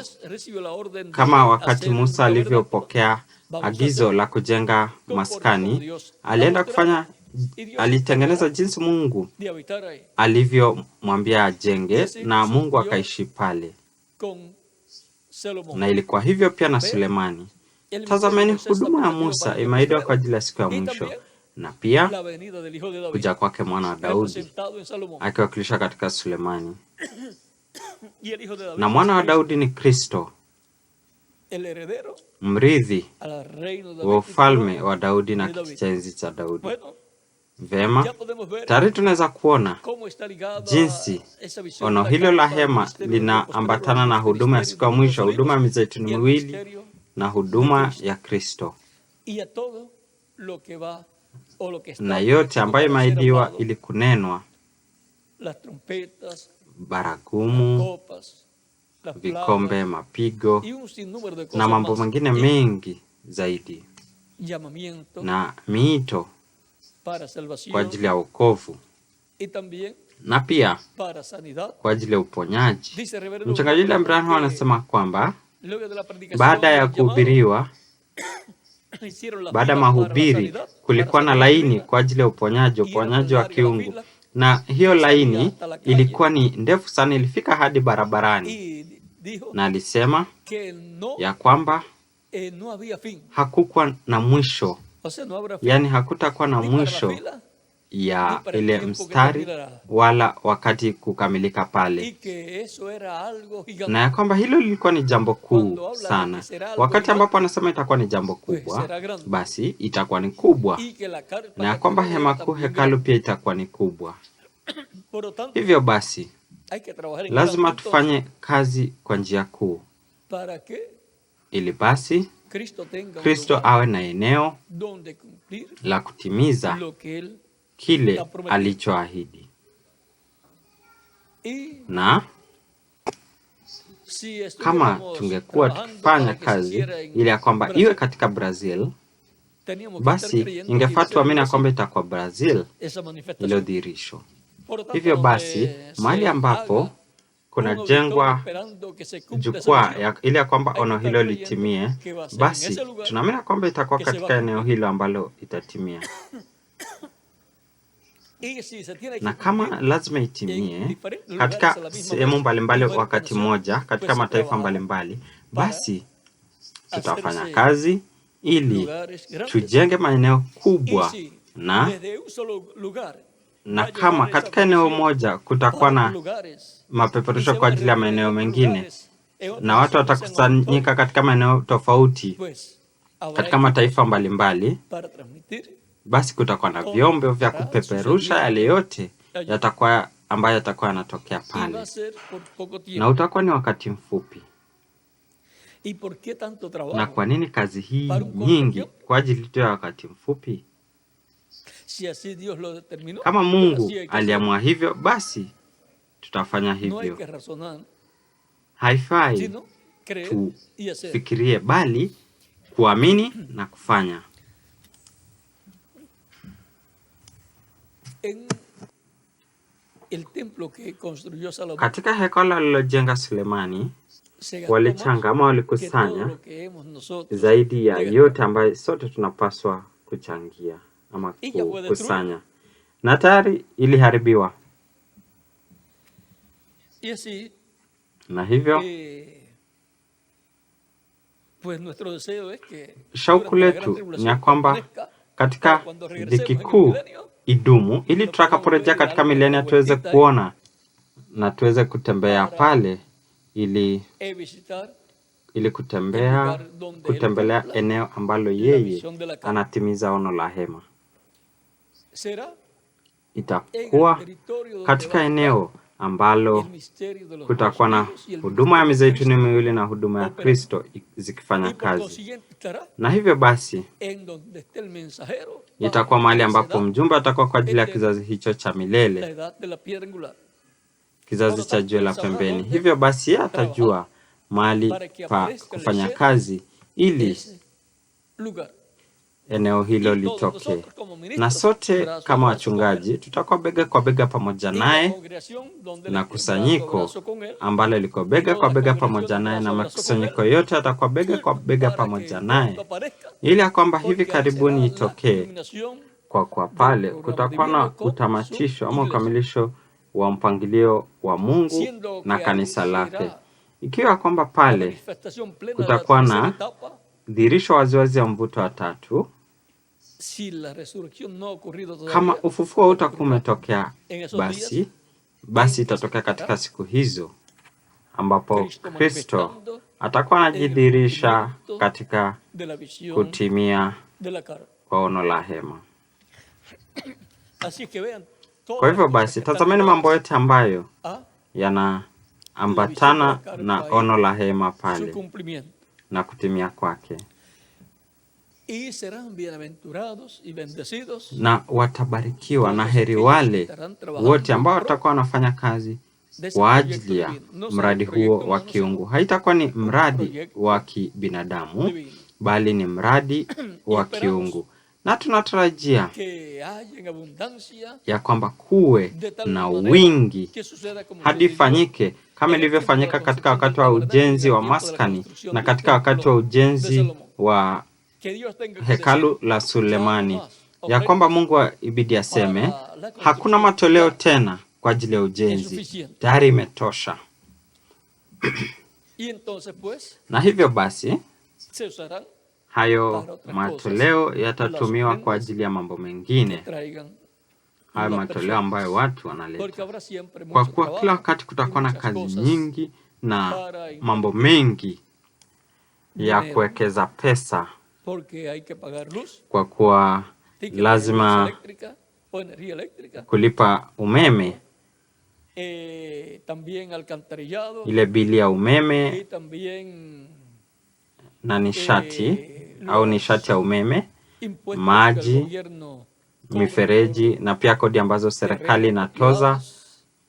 kama wakati Musa alivyopokea agizo la kujenga maskani. Alienda kufanya, alitengeneza jinsi Mungu alivyomwambia ajenge, na Mungu akaishi pale. Na ilikuwa hivyo pia na Sulemani. Tazameni, huduma ya Musa imeahidiwa kwa ajili ya siku ya mwisho, na pia kuja kwake mwana wa Daudi akiwakilisha katika Sulemani. Na mwana wa Daudi ni Kristo, mrithi wa ufalme wa Daudi na kiti cha enzi cha Daudi. Vema, tayari tunaweza kuona jinsi ono hilo la hema linaambatana na huduma ya siku ya mwisho, huduma ya mizeituni miwili na huduma ya Kristo, na yote ambayo imeahidiwa ili kunenwa: baragumu, vikombe, mapigo na mambo mengine mengi zaidi, na miito kwa ajili ya wokovu na pia kwa ajili ya uponyaji. Mchungaji William Branham anasema kwamba baada ya kuhubiriwa, baada ya mahubiri, kulikuwa na laini kwa ajili ya uponyaji wa kiungu, na hiyo laini ilikuwa ni ndefu sana, ilifika hadi barabarani. Na alisema ya kwamba hakukuwa na mwisho, yani hakutakuwa na mwisho ya ile mstari wala wakati kukamilika pale, na ya kwamba hilo lilikuwa ni jambo kuu sana. Wakati ambapo anasema itakuwa ni jambo kubwa, basi itakuwa ni kubwa, na ya kwamba hema kuu, hekalu pia itakuwa ni kubwa. Hivyo basi lazima tufanye kazi kwa njia kuu, ili basi Kristo awe na eneo la kutimiza kile alichoahidi. Na kama tungekuwa tukifanya kazi ili ya kwamba iwe katika Brazil, basi ingefaa tuamini ya kwamba itakuwa Brazil ilo dhihirisho. Hivyo basi mahali ambapo kuna jengwa jukwaa ili ya kwamba ono hilo litimie, basi tunaamini kwamba itakuwa katika eneo hilo ambalo itatimia. Na kama lazima itimie katika sehemu mbalimbali wakati mmoja, katika mataifa mbalimbali, basi tutafanya kazi ili tujenge maeneo kubwa, na kama katika eneo moja kutakuwa na mapeperusho kwa ajili ya maeneo mengine, na watu watakusanyika katika maeneo tofauti katika mataifa mbalimbali, basi kutakuwa na vyombo vya kupeperusha yale yote ambayo yatakuwa yanatokea pale, na utakuwa ni wakati mfupi. Na kwa nini kazi hii nyingi kwa ajili tu ya wakati mfupi? Kama Mungu aliamua hivyo, basi tutafanya hivyo. Haifai tufikirie, bali kuamini na kufanya. Katika hekalu alilojenga Sulemani, walichanga ama walikusanya zaidi ya yote ambayo sote tunapaswa kuchangia ama kukusanya, na tayari iliharibiwa. Na hivyo shauku letu ni ya kwamba katika dhiki kuu idumu, ili tutakaporejea katika milenia tuweze kuona na tuweze kutembea pale, ili kutembelea eneo ambalo yeye anatimiza ono la hema. Itakuwa katika eneo ambalo kutakuwa na huduma ya mizeituni miwili na huduma ya Kristo zikifanya kazi. Na hivyo basi itakuwa mahali ambapo mjumbe atakuwa kwa ajili ya kizazi hicho cha milele, kizazi cha jiwe la pembeni. Hivyo basi yeye atajua mahali pa kufanya kazi ili eneo hilo litoke. Na sote kama wachungaji tutakuwa bega kwa bega pamoja naye, na kusanyiko ambalo liko bega kwa bega pamoja naye, na makusanyiko yote atakuwa bega kwa bega pamoja naye, ili kwamba hivi karibuni itokee, kwa pale kutakuwa na utamatisho ama ukamilisho wa mpangilio wa Mungu na kanisa lake. Ikiwa kwamba pale kutakuwa na dhihirisho waziwazi ya mvuto wa tatu, kama ufufuo utakuwa umetokea, basi itatokea katika siku hizo ambapo Kristo atakuwa anajidhihirisha katika kutimia kwa ono la hema. Kwa hivyo basi tazameni mambo yote ambayo yanaambatana na ono la hema pale na kutimia kwake. Na watabarikiwa na heri wale wote ambao watakuwa wanafanya kazi kwa ajili ya mradi huo wa kiungu. Haitakuwa ni mradi wa kibinadamu, bali ni mradi wa kiungu. Na tunatarajia ya kwamba kuwe na wingi hadi fanyike kama ilivyofanyika katika wakati wa ujenzi wa maskani na katika wakati wa ujenzi wa hekalu la Sulemani, ya kwamba Mungu ibidi aseme hakuna matoleo tena kwa ajili ya ujenzi, tayari imetosha. Na hivyo basi hayo matoleo yatatumiwa kwa ajili ya mambo mengine, hayo matoleo ambayo watu wanaleta, kwa kuwa kila wakati kutakuwa na kazi nyingi na mambo mengi ya kuwekeza pesa, kwa kuwa lazima kulipa umeme, ile bili ya umeme na nishati au nishati ya umeme, maji, mifereji, na pia kodi ambazo serikali inatoza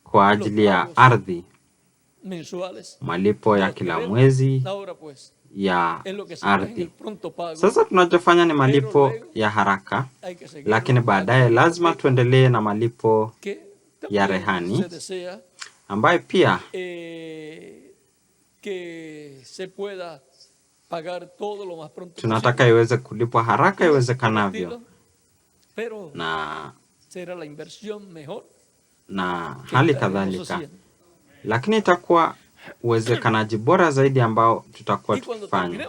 kwa ajili ya ardhi, malipo ya kila mwezi ya ardhi. Sasa tunachofanya ni malipo ya haraka, lakini baadaye lazima tuendelee na malipo ya rehani, ambayo pia tunataka iweze kulipwa haraka iwezekanavyo, na hali kadhalika. Lakini itakuwa uwezekanaji bora zaidi ambao tutakuwa tukifanya,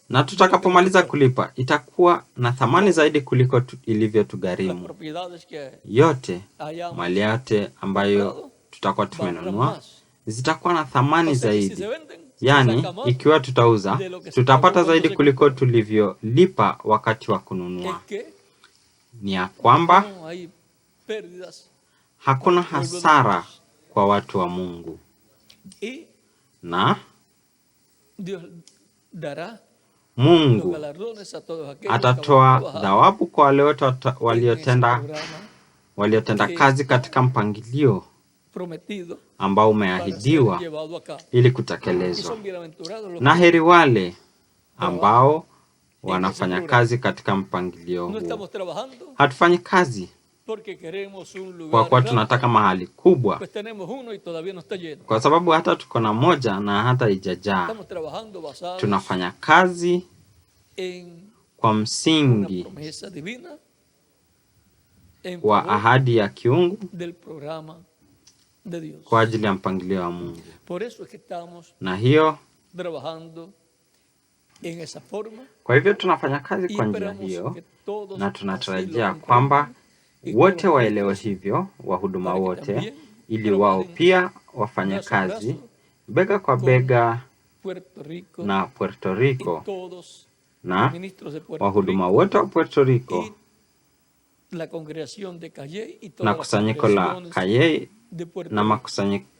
na tutakapomaliza kulipa itakuwa na thamani zaidi kuliko ilivyo tugharimu. Yote mali yote ambayo tutakuwa tumenunua zitakuwa na thamani zaidi. Yani ikiwa tutauza, tutapata zaidi kuliko tulivyolipa wakati wa kununua. Ni ya kwamba hakuna hasara kwa watu wa Mungu, na Mungu atatoa thawabu kwa wale wote waliotenda kazi katika mpangilio ambao umeahidiwa ili kutekelezwa. Na heri wale ambao wanafanya kazi katika mpangilio huo. Hatufanyi kazi kwa kuwa tunataka mahali kubwa, kwa sababu hata tuko na moja na hata haijajaa. Tunafanya kazi kwa msingi wa ahadi ya kiungu kwa ajili ya mpangilio wa Mungu. Na hiyo, kwa hivyo tunafanya kazi kwa njia hiyo, na tunatarajia kwamba wote waelewe hivyo, wahuduma wote, ili wao pia wafanye kazi bega kwa bega na Puerto Rico, na wahuduma wote wa Puerto Rico na kusanyiko la Cayey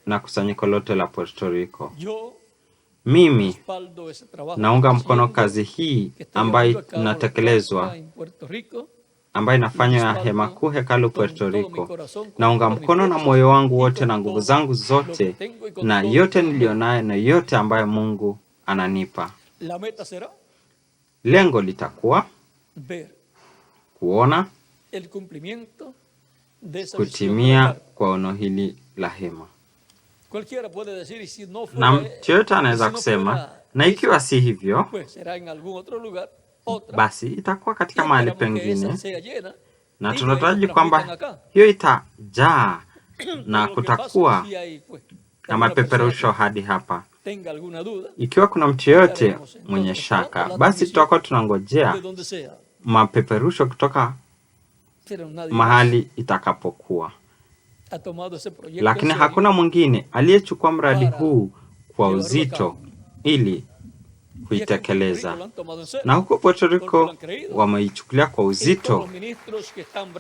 na kusanyiko lote la Puerto Rico. Mimi naunga mkono kazi hii ambayo inatekelezwa, ambayo inafanywa ya Hema Kuu Hekalu Puerto Rico. Naunga mkono na moyo wangu wote na nguvu zangu zote na yote nilionayo na yote ambayo Mungu ananipa. Lengo litakuwa kuona kutimia kwa ono hili la hema. Na mtu yote anaweza kusema, na ikiwa si hivyo, basi itakuwa katika mahali pengine, na tunataraji kwamba hiyo itajaa na kutakuwa na mapeperusho hadi hapa. Ikiwa kuna mtu yote mwenye shaka, basi tutakuwa tunangojea mapeperusho kutoka mahali itakapokuwa. Lakini hakuna mwingine aliyechukua mradi huu kwa uzito ili kuitekeleza. Na huko Puerto Rico wameichukulia kwa uzito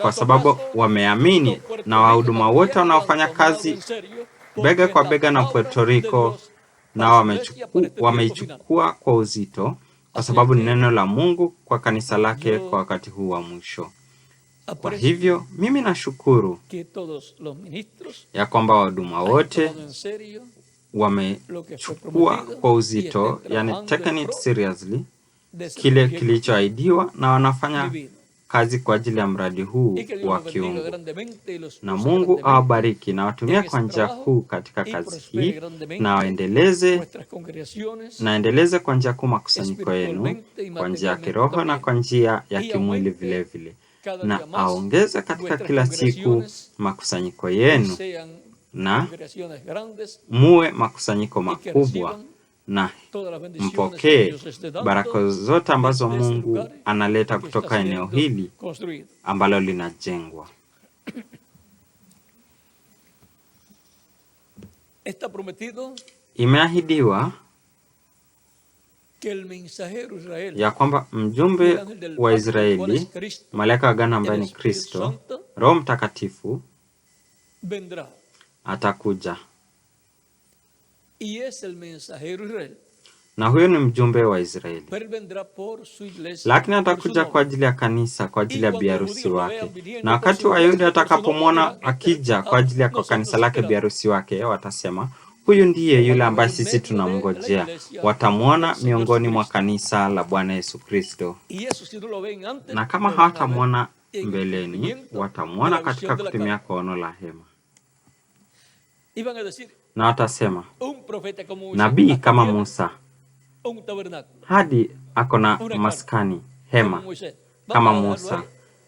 kwa sababu wameamini, na wahuduma wote wanaofanya kazi bega kwa bega na Puerto Rico na wameichukua kwa uzito, kwa sababu ni neno la Mungu kwa kanisa lake kwa wakati huu wa mwisho. Kwa hivyo mimi nashukuru ya kwamba wahuduma wote wamechukua kwa uzito, yani taken it seriously, kile kilichoahidiwa, na wanafanya kazi kwa ajili ya mradi huu wa kiungu. Na Mungu awabariki na watumie kwa njia kuu katika kazi hii, na waendeleze kwa njia kuu makusanyiko yenu, kwa njia ya kiroho na kwa njia ya kimwili vile vile. Na aongeze katika kila siku makusanyiko yenu, na muwe makusanyiko makubwa, na mpokee baraka zote ambazo Mungu analeta kutoka eneo hili ambalo linajengwa. Imeahidiwa ya kwamba mjumbe wa Israeli, malaika wa agano ambaye ni Kristo, Roho Mtakatifu, atakuja. Na huyo ni mjumbe wa Israeli. Lakini atakuja kwa ajili ya kanisa, kwa ajili ya biharusi wake. Na wakati Wayahudi atakapomwona akija kwa ajili ya kanisa lake, biharusi wake, watasema, huyu ndiye yule ambaye sisi tunamngojea. Watamwona miongoni mwa kanisa la Bwana Yesu Kristo. Na kama hawatamwona mbeleni, watamwona katika kutimia kwa ono la hema. Na watasema, nabii kama Musa, hadi ako na maskani, hema, kama Musa.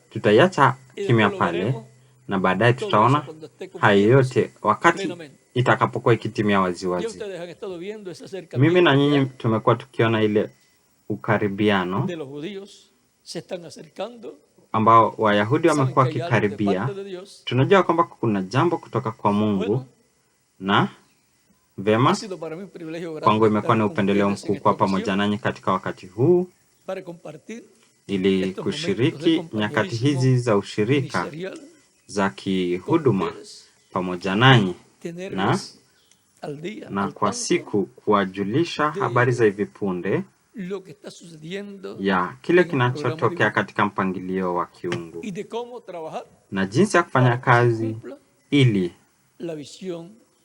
Tutaiacha kimya pale, na baadaye tutaona hayo yote wakati itakapokuwa ikitimia waziwazi. Mimi na nyinyi tumekuwa tukiona ile ukaribiano ambao Wayahudi wamekuwa wakikaribia. Tunajua kwamba kuna jambo kutoka kwa Mungu, na vema, kwangu imekuwa ni upendeleo mkuu kwa pamoja nanyi katika wakati huu, ili kushiriki nyakati hizi za ushirika za kihuduma pamoja nanyi, na kwa siku kuwajulisha habari za hivi punde ya kile kinachotokea katika mpangilio wa kiungu, na jinsi ya kufanya kazi ili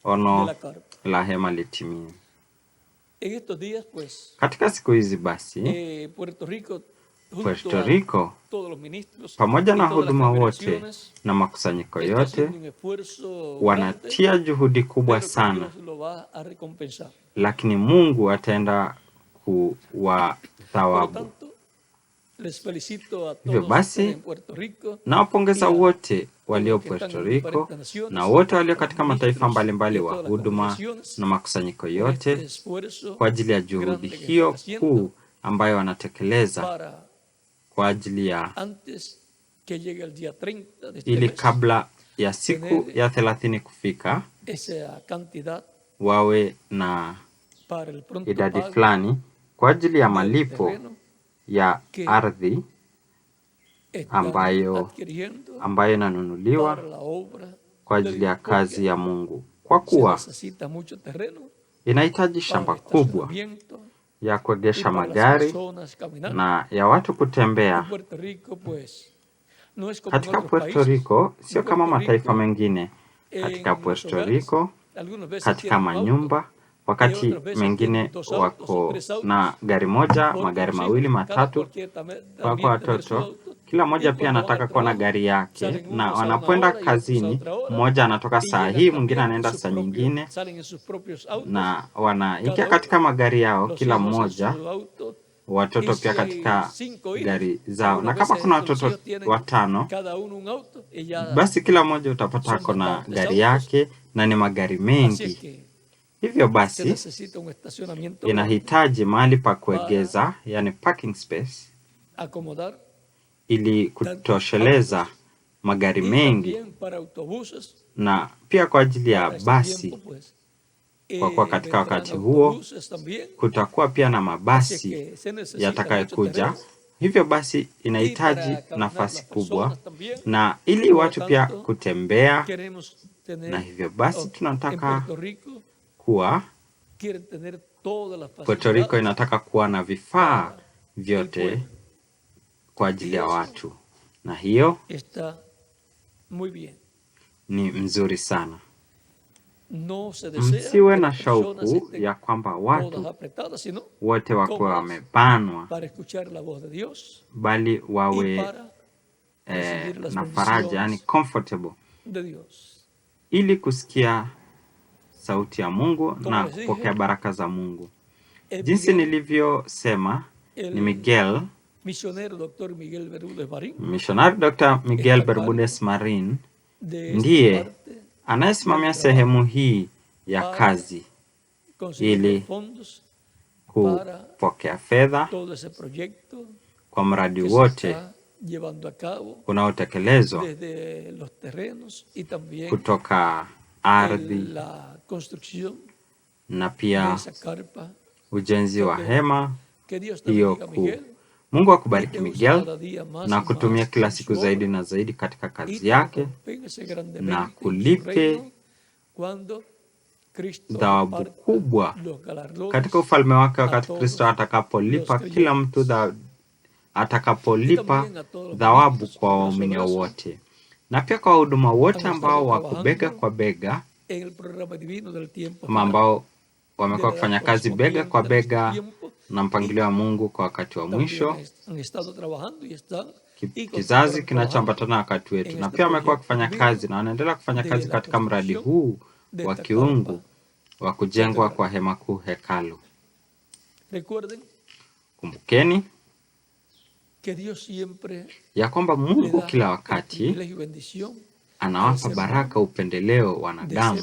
ono la hema litimie. Katika siku hizi basi, Puerto Rico pamoja na huduma wote na makusanyiko yote wanatia juhudi kubwa sana, lakini Mungu ataenda kuwathawabu. Hivyo basi nawapongeza wote walio Puerto Rico na wote walio katika mataifa mbalimbali wa huduma na makusanyiko yote kwa ajili ya juhudi hiyo kuu ambayo wanatekeleza kwa ajili ya ili kabla ya siku ya 30 kufika wawe na idadi fulani kwa ajili ya malipo ya ardhi ambayo inanunuliwa kwa ajili ya kazi ya Mungu, kwa kuwa inahitaji shamba kubwa ya kuegesha magari na ya watu kutembea. Katika Puerto Rico sio kama mataifa mengine. Katika Puerto Rico, katika manyumba, wakati mengine wako na gari moja, magari mawili, matatu kwa watoto. Kila moja pia anataka kuwa na gari yake, na wanapoenda kazini, mmoja anatoka saa hii, mwingine anaenda saa nyingine, na wanaingia katika magari yao kila mmoja, watoto pia katika gari zao. Na kama kuna watoto 5, basi kila mmoja utapata ako na gari yake, na ni magari mengi. Hivyo basi inahitaji mahali pa kuegeza, yani parking space, ili kutosheleza magari mengi, na pia kwa ajili ya basi, kwa kuwa katika wakati huo kutakuwa pia na mabasi yatakayokuja. Hivyo basi inahitaji nafasi kubwa, na ili watu pia kutembea, na hivyo basi tunataka kuwa Puerto Rico inataka kuwa na vifaa vyote kwa ajili ya watu, na hiyo ni mzuri sana. Msiwe na shauku ya kwamba watu wote wakuwa wamebanwa, bali wawe na faraja, yani comfortable, ili kusikia sauti ya Mungu na kupokea baraka za Mungu. Jinsi nilivyosema, ni Missionary Dr. Miguel Bermudez Marin ndiye anayesimamia sehemu hii ya kazi, ili kupokea fedha kwa mradi wote unaotekelezwa kutoka ardhi na pia ujenzi wa hema hiyo kuu. Mungu akubariki Miguel na kutumia kila siku zaidi na zaidi katika kazi yake, na kulipe thawabu kubwa katika ufalme wake, wakati Kristo atakapolipa kila mtu atakapolipa thawabu kwa waumini wote, na pia kwa huduma wote ambao wako bega kwa bega, ambao wamekuwa kufanya kazi bega kwa bega na mpangilio wa Mungu kwa wakati wa mwisho, kizazi kinachoambatana na wakati wetu, na pia wamekuwa kufanya kazi na wanaendelea kufanya kazi katika mradi huu wa kiungu wa kujengwa kwa hema kuu, hekalu. Kumbukeni ya kwamba Mungu kila wakati anawapa baraka, upendeleo wanadamu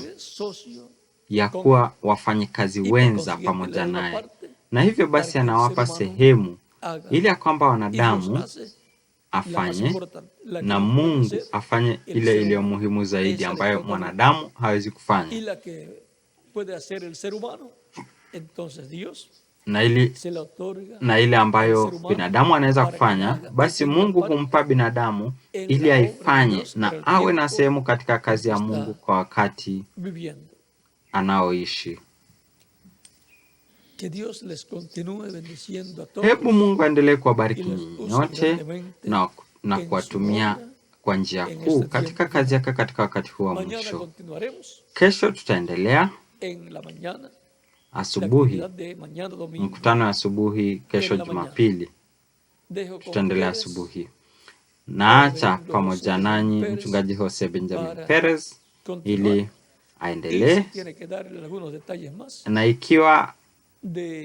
ya kuwa wafanyikazi wenza pamoja naye, na hivyo basi anawapa sehemu ili ya kwamba wanadamu afanye na Mungu afanye ile iliyo muhimu zaidi, ambayo mwanadamu hawezi kufanya, na ile ambayo binadamu anaweza kufanya, basi Mungu humpa binadamu ili aifanye na awe na sehemu katika kazi ya Mungu kwa wakati anaoishi. Hebu Mungu aendelee kuwabariki nyote na kuwatumia kwa njia kuu katika kazi yake katika wakati huu wa mwisho. Kesho tutaendelea asubuhi, mkutano wa asubuhi kesho Jumapili, tutaendelea asubuhi. Naacha pamoja nanyi mchungaji Jose Benjamin Perez ili aendelee, na ikiwa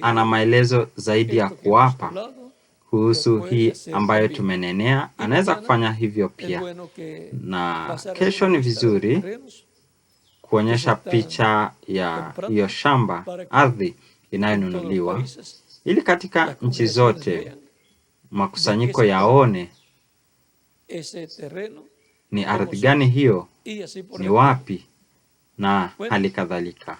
ana maelezo zaidi ya kuwapa kuhusu hii ambayo tumenenea, anaweza kufanya hivyo pia. Na kesho ni vizuri kuonyesha picha ya hiyo shamba, ardhi inayonunuliwa, ili katika nchi zote makusanyiko yaone ni ardhi gani hiyo, ni wapi, na hali kadhalika.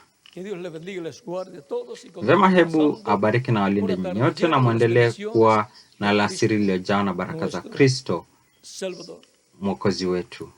Vema, hebu abariki na walinde nyote, na muendelee kuwa na alasiri iliyojaa na baraka za Kristo Mwokozi wetu.